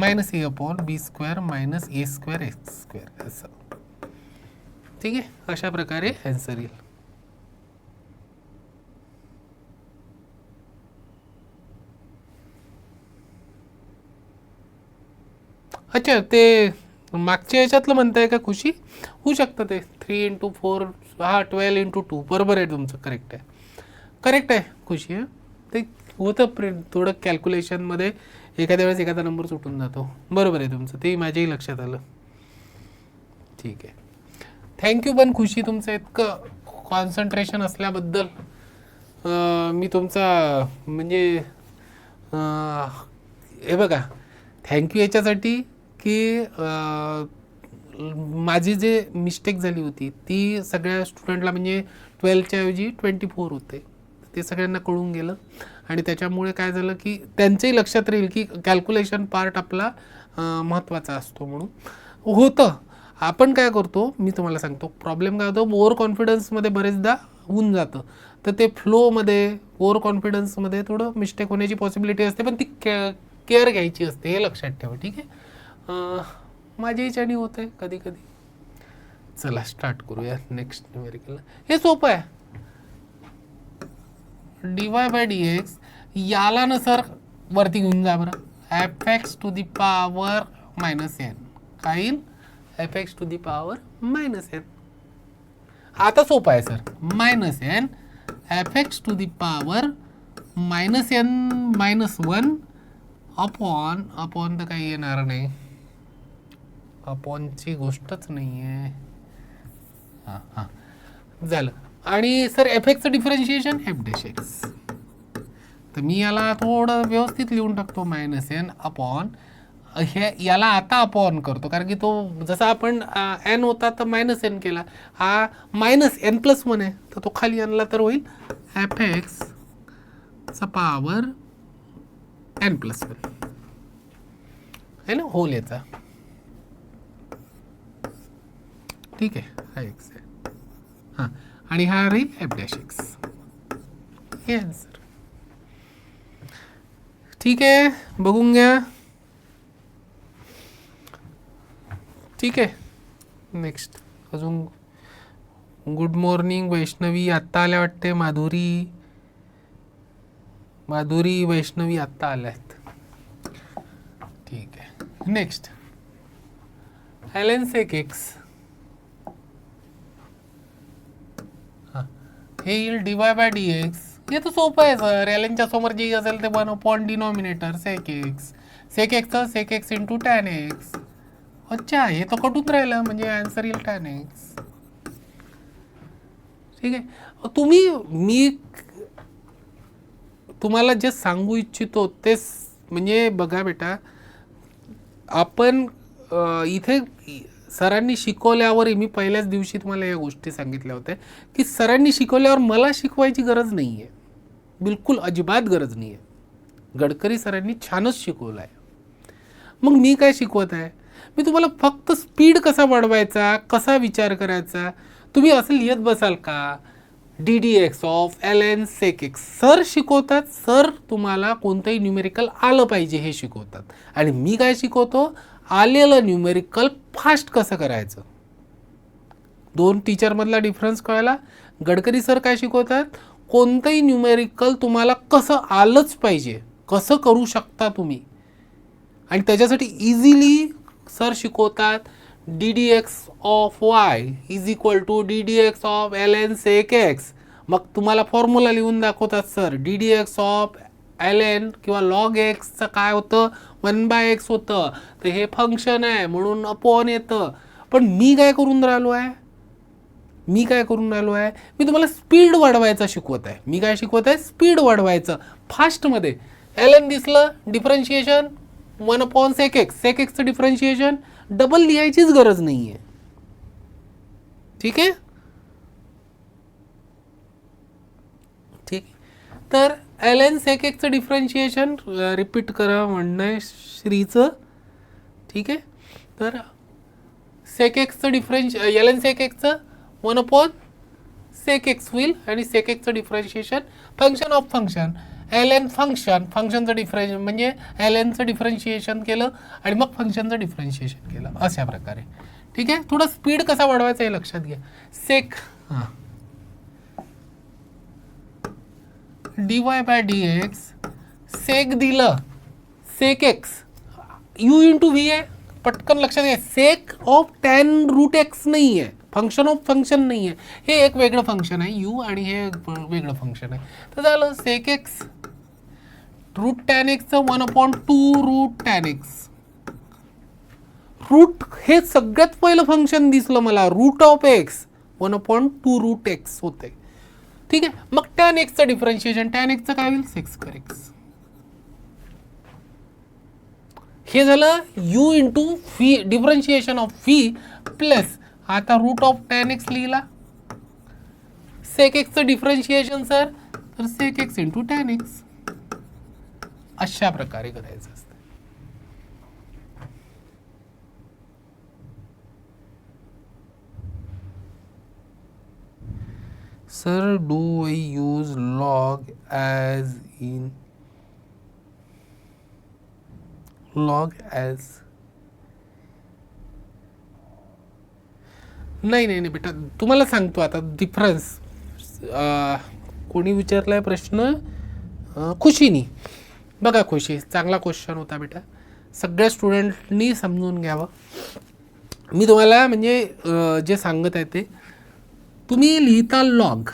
-a/b² -a²x² असं. ठीक आहे. अशा प्रकारे आन्सर येईल. अच्छा, ते मागच्या याच्यातलं म्हणताय का खुशी? होऊ शकतं ते 3 × 4, हा 12 × 2, बरोबर आहे तुमचं, करेक्ट आहे, करेक्ट आहे खुशी. ते होतं प्रिंट थोडं कॅल्क्युलेशनमध्ये, एखाद्या वेळेस एखादा नंबर सुटून जातो, बरोबर आहे तुमचं, ते माझ्याही लक्षात आलं. ठीक आहे. थँक्यू पण खुशी, तुमचं इतकं कॉन्सन्ट्रेशन असल्याबद्दल. मी तुमचा म्हणजे हे बघा, थँक्यू याच्यासाठी की माझी जे मिस्टेक झाली होती ती सगळ्या स्टुडंटला, म्हणजे 12च्या ऐवजी 24 होते, ते सगळ्यांना कळून गेलं. आणि त्याच्यामुळे काय झालं की त्यांच्याही लक्षात राहील की कॅल्क्युलेशन पार्ट आपला महत्त्वाचा असतो. म्हणून होतं, आपण काय करतो मी तुम्हाला सांगतो, प्रॉब्लेम काय होतो, ओव्हर कॉन्फिडन्समध्ये बरेचदा होऊन जातं. तर ते फ्लोमध्ये, ओव्हर कॉन्फिडन्समध्ये थोडं मिस्टेक होण्याची पॉसिबिलिटी असते, पण ती केअर घ्यायची असते, हे लक्षात ठेवा. ठीक आहे. माझ्या याच्याने होतं आहे कधी कधी. चला स्टार्ट करूया नेक्स्ट न्यूमेरिकल. हे सोपं आहे, dy/dx याला ना सर वरती घेऊन जा बरं, fx⁻⁻n काय येईल, fx⁻⁻n. आता सोपं आहे सर, -n fx⁻⁻n-1 अपॉन तर काही येणार नाही, अपॉनची गोष्टच नाही आहे. हां हां झालं. आणि सर fxचं डिफरन्शिएशन f'(x). तर मी याला थोडं व्यवस्थित लिहून टाकतो, -n अपॉन, हे याला आता अपॉन करतो, कारण की तो जसा आपण n होता तर -n केला, हा -n+1 आहे, तर तो खाली आणला तर होईल fx⁻⁻n+1 आहे ना, होल याचा. ठीक आहे. हा x आहे, हां, आणि हा राहील f'(x). हे आन्सर. ठीक आहे, बघून घ्या. ठीक आहे. नेक्स्ट अजून गुड मॉर्निंग वैष्णवी, आत्ता आल्या वाटते. माधुरी वैष्णवी आत्ता आल्यात. ठीक आहे. नेक्स्ट ln sec x, हे येईल dy/dx. हे तर सोपं आहे सर, lnच्या समोर जे असेल ते 1 denominator sec x, sec x sec x × tan x. अच्छा, हे तर कटून राहिलं, म्हणजे आन्सर येईल tan x. ठीक आहे. मी तुम्हाला जे सांगू इच्छितो तेच, म्हणजे बघा बेटा, आपण इथे सरांनी शिकवल्यावर, मी पहिल्याच दिवशी तुम्हाला या गोष्टी सांगितल्या होत्या की सरांनी शिकवल्यावर मला शिकवायची गरज नाही आहे, बिलकुल अजिबात गरज नाही आहे. गडकरी सरांनी छानच शिकवलं आहे. मग मी काय शिकवत आहे, मी तुम्हाला फक्त स्पीड कसा वाढवायचा, कसा विचार करायचा. तुम्ही असं लिहित बसाल का, DDX of ln sec x. Sir शिकवतात, सर तुम्हाला कोणतंही न्यूमेरिकल आलं पाहिजे हे शिकवतात, आणि मी काय शिकवतो, आलेलं न्यूमेरिकल फास्ट कसं करायचं. दोन टीचरमधला डिफरन्स कळाला. गडकरी सर काय शिकवतात, कोणतंही न्यूमेरिकल तुम्हाला कसं आलंच पाहिजे, कसं करू शकता तुम्ही, आणि त्याच्यासाठी इझिली सर शिकवतात DDX of y is equal to DDX of ln sec x. मग तुम्हाला फॉर्म्युला लिहून दाखवतात सर, DDX ऑफ ln किंवा log xचं काय होतं, 1/x होतं, तर हे फंक्शन आहे म्हणून अपॉन येतं. पण मी काय करून राहिलो आहे, मी तुम्हाला स्पीड वाढवायचा शिकवत आहे. मी काय शिकवत आहे, स्पीड वाढवायचं फास्टमध्ये. ln दिसलं, डिफरन्शिएशन 1/sec x, sec xचं डिफरन्शिएशन डबल लिहायचीच गरज नाही आहे. ठीक आहे, ठीक. तर ln sec xचं डिफरन्शिएशन रिपीट करा म्हणणं आहे श्रीचं. ठीक आहे, तर sec xचं ln sec xचं 1/sec x होईल, आणि sec xचं differentiation function of function ln फंक्शनचं डिफरन्शिएशन म्हणजे lnचं डिफरन्शिएशन केलं आणि मग फंक्शनचं डिफरन्शिएशन केलं, अशा प्रकारे. ठीक आहे, थोडं स्पीड कसा वाढवायचा हे लक्षात घ्या. सेक dy/dx, सेक दिलं, sec x u into v आहे, पटकन लक्षात घ्या. सेक ऑफ tan√x नाही आहे, फंक्शन ऑफ फंक्शन नाही आहे, हे एक वेगळं फंक्शन आहे u, आणि हे वेगळं फंक्शन आहे. तर झालं sec x √tan x 1/2 √tan x. Root हे सगळ्यात पहिलं फंक्शन दिसलं मला, रूट ऑफ एक्स 1/2 √x होते. ठीक आहे, मग tan x चं डिफरन्शिएशन, tan x चं काय होईल, sec² x. हे झालं u into phi, differentiation of phi plus आता रूट ऑफ tan x लिहिला. sec x चं डिफरन्शिएशन सर, तर sec x into tan x. अशा प्रकारे करायचं असतं. Sir do we use log as in log as? नाही बेटा, तुम्हाला सांगतो आता डिफरन्स. कोणी विचारलाय प्रश्न, खुशीनी. बघा खुशी, चांगला क्वेश्चन होता बेटा, सगळ्या स्टुडंटनी समजून घ्यावं. मी तुम्हाला म्हणजे जे सांगत आहे ते तुम्ही लिहिता लॉग.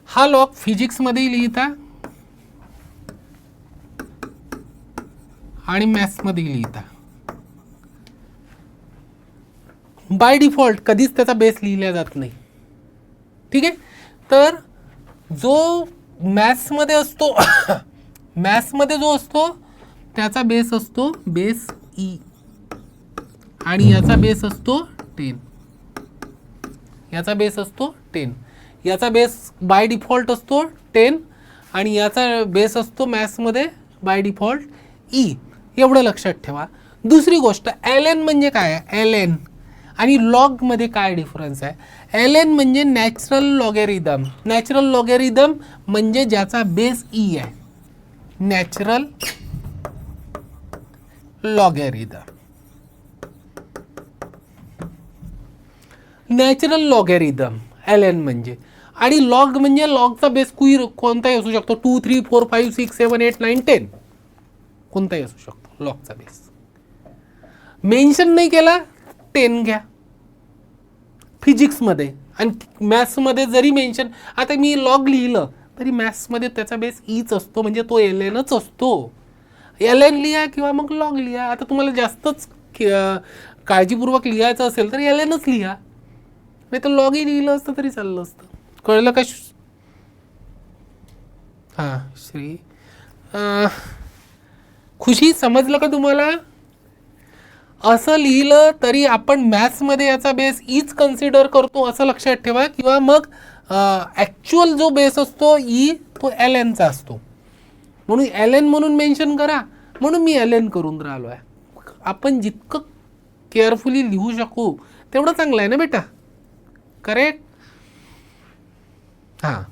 हा लॉग फिजिक्समध्येही लिहिता आणि मॅथ्समध्येही लिहिता. बाय डिफॉल्ट कधीच त्याचा बेस लिहिला जात नाही. ठीक आहे, तर जो मॅथ्समध्ये असतो मॅथ्समध्ये जो असतो त्याचा बेस असतो बेस ई, आणि याचा बेस असतो 10. याचा बेस असतो 10. याचा बेस बाय डिफॉल्ट असतो 10, आणि याचा बेस असतो मॅथ्समध्ये बाय डिफॉल्ट ई. एवढं लक्षात ठेवा. दुसरी गोष्ट, ln म्हणजे काय आहे, ln आणि लॉगमध्ये काय डिफरन्स आहे. ln म्हणजे नॅचरल लॉगॅरिदम. नॅचरल लॉगॅरिदम म्हणजे ज्याचा बेस ई आहे, नॅचरल लॉगॅरिदम. नॅचरल लॉगॅरिदम ln म्हणजे, आणि लॉग म्हणजे लॉगचा बेस कोणताही असू शकतो, 2 3 4 5 6 7 8 9 10, कोणताही असू शकतो लॉगचा बेस. मेन्शन नाही केला 10 घ्या फिजिक्समध्ये, आणि मॅथ्समध्ये जरी मेन्शन, आता मी लॉग लिहिलं तरी मॅथ्समध्ये त्याचा बेस ईच असतो, म्हणजे तो lnच असतो. ln लिहा किंवा मग लॉग लिहा. आता तुम्हाला जास्तच काळजीपूर्वक लिहायचं असेल तर lnच लिहा, नाही तर लॉगही लिहिलं असतं तरी चाललं असतं. कळलं का? हां श्री, खुशी समजलं का तुम्हाला? असं लिहिलं तरी आपण मॅथ्समध्ये याचा बेस ईच कन्सिडर करतो असं लक्षात ठेवा, किंवा मग ॲक्च्युअल जो बेस असतो ई तो lnचा असतो, म्हणून ln म्हणून मेन्शन करा, म्हणून मी ln करून राहिलो आहे. आपण जितकं केअरफुली लिहू शकू तेवढं चांगलं आहे ना बेटा, करेक्ट? हां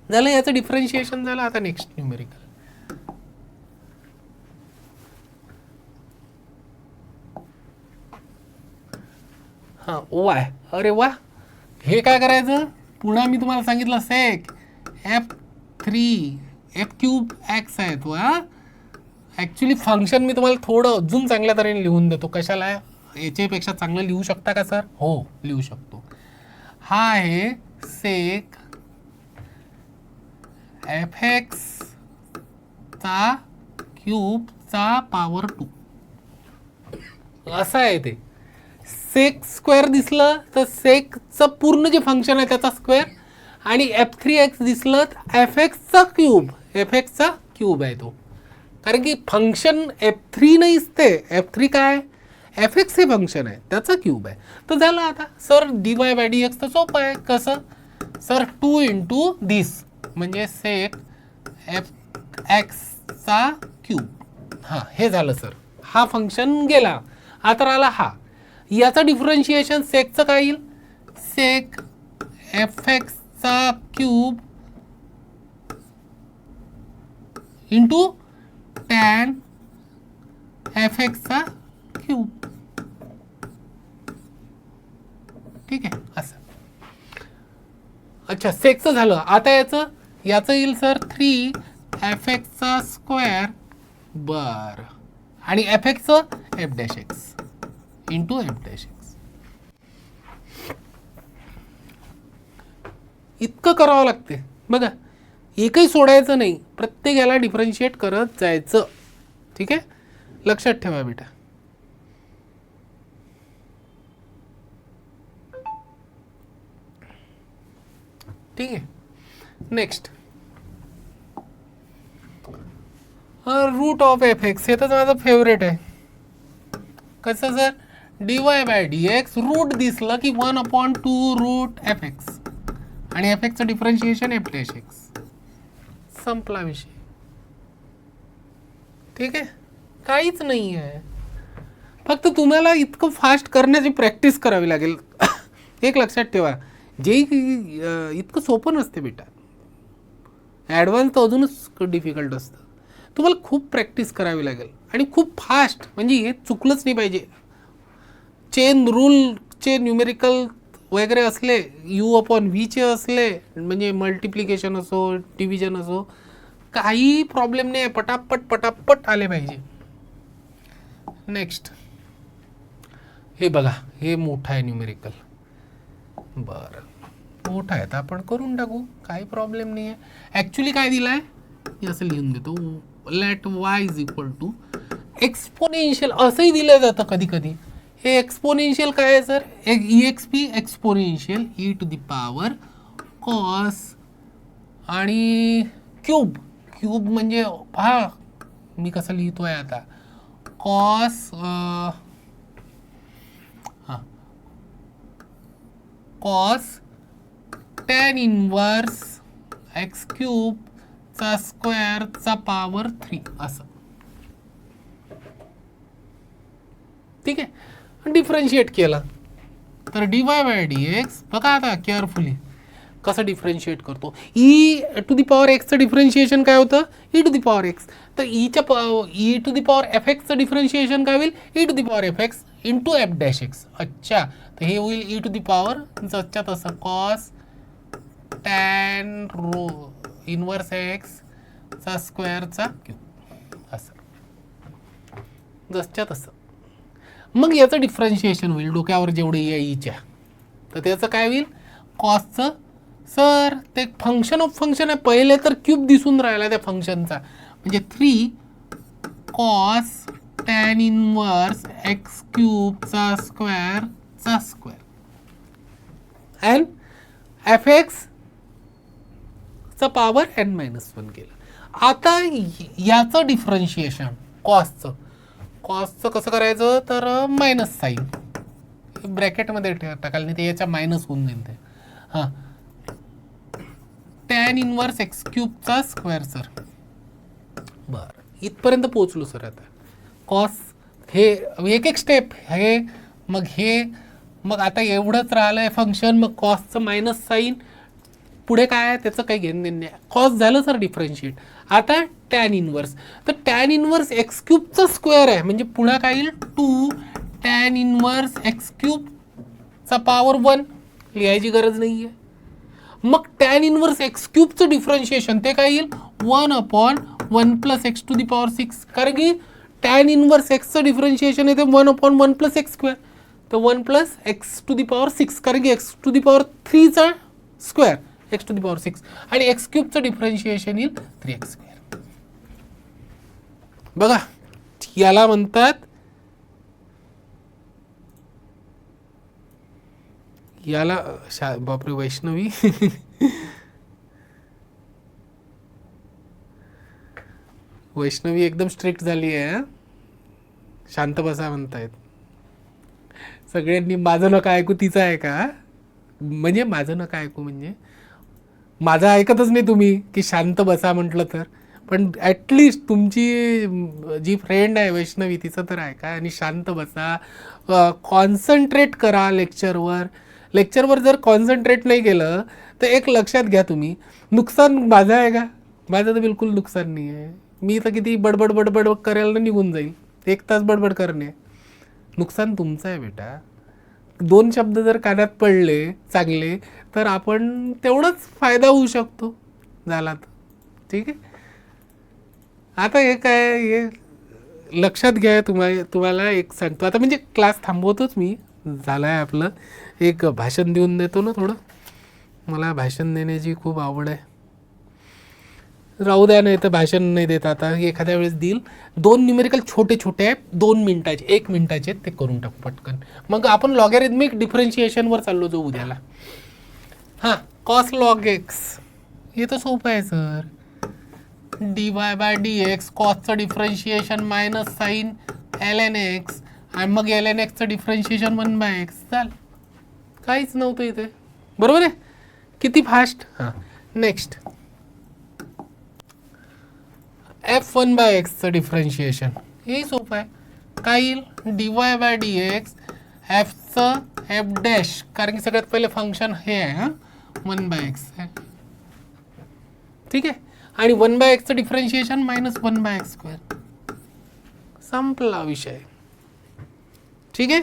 झालं, याचं डिफरन्शिएशन झालं. आता नेक्स्ट न्यूमेरिकल. हां वाय. अरे वा, हे काय करायचं, पुन्हा मी तुम्हाला सांगितलं सेक F3 x आहे तो. हा ॲक्च्युली फंक्शन मी तुम्हाला थोडं अजून चांगल्या तऱ्हेने लिहून देतो. कशाला, याच्यापेक्षा चांगलं लिहू शकता का सर? हो लिहू शकतो. हा आहे सेक fx चा क्यूब चा पॉवर 2 असं आहे ते. सेक स्क्वेअर दिसलं तर सेकचं पूर्ण जे फंक्शन आहे त्याचा स्क्वेअर, आणि F3x दिसलं तर fxचा क्यूब आहे तो. कारण की फंक्शन F3 नाहीच ते. F3 काय, fx हे फंक्शन आहे त्याचा क्यूब आहे. तर झालं. आता सर dy/dx तर सोपं आहे. कसं सर, 2 इंटू दिस म्हणजे सेक fxचा क्यूब. हां हे झालं सर, हा फंक्शन गेला. आता राहिला हा, याचं डिफरन्शिएशन सेकचं काय येईल, सेक fxचा क्यूब इंटू टॅन fxचा क्यूब. ठीक आहे असं. अच्छा सेकचं झालं. आता याचं येईल सर 3fxचा स्क्वेअर. बर, आणि fxचं f'(x) इंटू f'(x). इतकं करावं लागते बघा, एकही सोडायचं नाही, प्रत्येक याला डिफरन्शिएट करत जायचं. ठीक आहे, लक्षात ठेवा बेटा. ठीक आहे, नेक्स्ट रूट ऑफ fx. हे तर माझं फेवरेट आहे. कसं सर, dy/dx रूट दिसलं की 1/2 रूट fx, आणि fxचं डिफरन्शिएशन f'(x). संपला विषय. ठीक आहे, काहीच नाही आहे, फक्त तुम्हाला इतकं फास्ट करण्याची प्रॅक्टिस करावी लागेल. एक लक्षात ठेवा, जे इतकं सोपं नसते बेटा, ॲडव्हान्स तर अजूनच डिफिकल्ट असतं. तुम्हाला खूप प्रॅक्टिस करावी लागेल आणि खूप फास्ट, म्हणजे हे चुकलंच नाही पाहिजे. चेन रूलचे न्यूमेरिकल वगैरे असले, u/v असले, म्हणजे मल्टिप्लिकेशन असो डिव्हिजन असो, काही प्रॉब्लेम नाही आहे, पटापट आले पाहिजे. नेक्स्ट हे बघा, हे मोठं आहे न्यूमेरिकल. बरं मोठं आहे तर आपण करून टाकू, काही प्रॉब्लेम नाही आहे. ॲक्च्युली काय दिलं आहे, असं लिहून देतो, लेट y = एक्सपोनेन्शियल असंही दिलं जातं कधी कधी. हे एक्सपोनेन्शियल काय आहे sir, EXP exponential e⁻ cos आणि क्यूब म्हणजे पहा मी कसं लिहितोय आता, कॉस tan इनवर्स x³ चा स्क्वेअर चा पॉवर 3 असं. ठीक आहे, डिफरन्शिएट केलं तर dy/dx बघा आता केअरफुली कसं डिफरन्शिएट करतो. e⁻x चं डिफरन्शिएशन काय होतं, e⁻x. तर e⁻fx चं डिफरन्शिएशन काय होईल, e⁻fx इंटू f'(x). अच्छा, तर हे होईल e⁻, तसं कॉस टॅन इनवर्स x चा स्क्वेअरचा क्यूब असं, जसच्या तसं. मग याचं डिफरन्शिएशन होईल डोक्यावर जेवढे ईच्या, तर त्याचं काय होईल, कॉसचं. सर ते फंक्शन ऑफ फंक्शन आहे, पहिले तर क्यूब दिसून राहिला त्या फंक्शनचा, म्हणजे 3 cos tan इनवर्स x³ चा स्क्वेअर अँड fx चा पॉवर n-1 केलं. आता याचं डिफरन्शिएशन कॉसचं कसं करायचं, तर मायनस साईन ब्रॅकेटमध्ये टाकाल, नाही ते याच्या मायनस होऊन जाईल ते. हां, टॅन इनवर्स x³ चा स्क्वेअर सर. बरं इथपर्यंत पोहोचलो सर. आता कॉस हे एक स्टेप हे, मग आता एवढंच राहिलं आहे फंक्शन. मग कॉसचं मायनस साईन पुढे काय आहे त्याचं काही घेणं देणं नाही. कॉस झालं सर डिफरन्शिएट. आता टॅन इनवर्स, तर टॅन इनवर्स एक्स क्यूबचा स्क्वेअर आहे म्हणजे पुढे काय येईल 2 टॅन इनवर्स एक्स क्यूबचा पॉवर 1, लिहायची गरज नाही आहे. मग टॅन इनवर्स एक्स क्यूबचं डिफरन्शिएशन ते काय येईल 1/1 + x⁶, कारण की टॅन इनवर्स एक्सचं डिफरन्शिएशन येते 1/1 + x², तर 1 + x⁶, कारण की x⁴चा स्क्वेअर x⁶, आणि एक्स क्यूबचं डिफरन्शिएशन येईल 3x². बघा याला म्हणतात, याला बापरे वैष्णवी वैष्णवी एकदम स्ट्रिक्ट झाली आहे. शांत बसा म्हणतायत सगळ्यांनी. माझं नका ऐकू तिचं आहे का, म्हणजे माझं नका ऐकू म्हणजे माझं ऐकतच नाही तुम्ही की शांत बसा म्हटलं तर. पण ॲटलिस्ट तुमची जी फ्रेंड आहे वैष्णवी तिचं तर ऐका आणि शांत बसा, कॉन्सन्ट्रेट करा लेक्चरवर. लेक्चरवर जर कॉन्सन्ट्रेट नाही केलं तर एक लक्षात घ्या तुम्ही, नुकसान माझं आहे का? माझं तर बिलकुल नुकसान नाही आहे. मी तर किती बडबड बडबड करेल ना निघून जाईल, 1 तास बडबड करणे. नुकसान तुमचं आहे बेटा. 2 शब्द जर कानात पडले चांगले तर आपण तेवढंच फायदा होऊ शकतो झाला तर. ठीक आहे. आता हे काय, हे लक्षात घ्या. तुम्हाला एक सांगतो आता, म्हणजे क्लास थांबवतोच मी, झालं आहे आपलं. एक भाषण देऊन देतो ना थोडं, मला भाषण देण्याची खूप आवड आहे. राहू द्या, नाही तर भाषण नाही देत आता, एखाद्या वेळेस देईल. 2 न्यूमेरिकल छोटे छोटे आहेत, 2 मिनिटाचे 1 मिनिटाचे, ते करून टाकू पटकन. मग आपण लॉगॅरिथमिक डिफरन्शिएशनवर चाललो जाऊ उद्याला. हां, कॉस लॉग एक्स हे तर सोपं आहे सर. dy/dx कॉसचं differentiation minus sine ln x, आणि मग ln x चं डिफरन्शिएशन 1/x. चाल, काहीच नव्हतं इथे, बरोबर आहे. किती फास्ट. हां, नेक्स्ट f1/x चं डिफरन्शिएशन हे सोपं आहे. काय येईल dy/dx fचं f', कारण की सगळ्यात पहिले फंक्शन हे आहे. हां, 1/x आहे. ठीक आहे. आणि 1/x चं डिफरन्शिएशन -1/x². संपला विषय. ठीक आहे.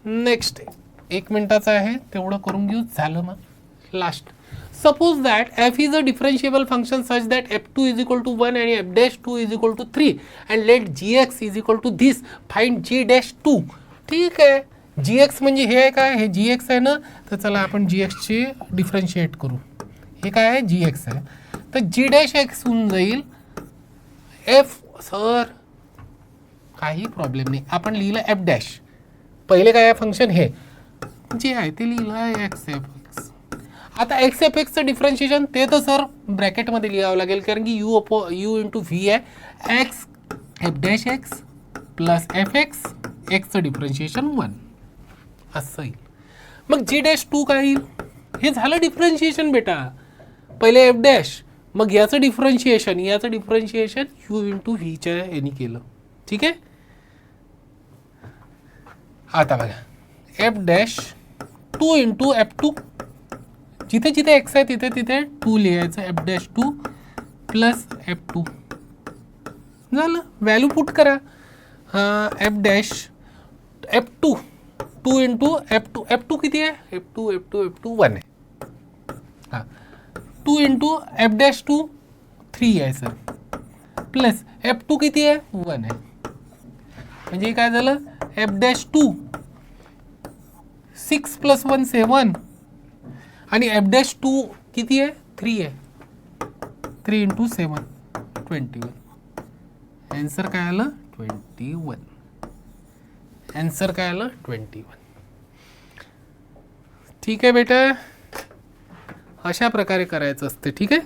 नेक्स्ट 1 मिनिटाचा आहे, तेवढं करून घेऊ. झालं मग last. Suppose that f is a differentiable function such that f2 = 1 and f'2 = 3 and let gx = this, find g'2. ठीक आहे. gx म्हणजे हे आहे काय, हे gx आहे ना, तर चला आपण gx ची डिफरन्शिएट करू. हे काय आहे gx आहे, तर g'(x) होऊन जाईल f. सर काही प्रॉब्लेम नाही, आपण लिहिलं f'. पहिले काय आहे फंक्शन, हे जे आहे ते लिहिलं आहे x. आता x(f(x)चं डिफरन्शिएशन ते तर सर ब्रॅकेटमध्ये लिहावं लागेल, कारण की u × v आहे. x f'(x) + fx, xचं डिफरन्शिएशन 1 असं येईल. मग g'2 काय येईल, हे झालं डिफरन्शिएशन बेटा. पहिले f', मग याचं डिफरन्शिएशन u × v च्या याने केलं. ठीक आहे. आता बघा f' 2 × f2, जिथे जिथे x आहे तिथे तिथे 2 लिहायचं. f'2 + f2 झालं. व्हॅल्यू पुट करा. हां, f', 2 × f2. f2 किती आहे, f2 1 आहे. हां, 2 × f'2 3 आहे सर, प्लस f2 किती आहे 1 आहे. म्हणजे काय झालं, f'2 6 + 1 7, आणि f'2 किती आहे 3 आहे. 3 × 7 21. आन्सर काय आलं 21. आन्सर काय आलं 21. ठीक आहे बेटा, अशा प्रकारे करायचं असते. ठीक आहे.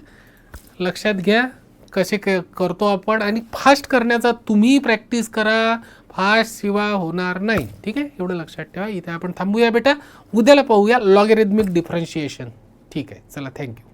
लक्षात घ्या कसे करतो आपण, आणि फास्ट करण्याचा तुम्ही प्रॅक्टिस करा. फास्ट शिवाय होणार नाही. ठीक आहे, एवढं लक्षात ठेवा. इथे आपण थांबूया बेटा, उद्याला पाहूया लॉगॅरिथमिक डिफरन्शिएशन. ठीक आहे, चला, थँक्यू.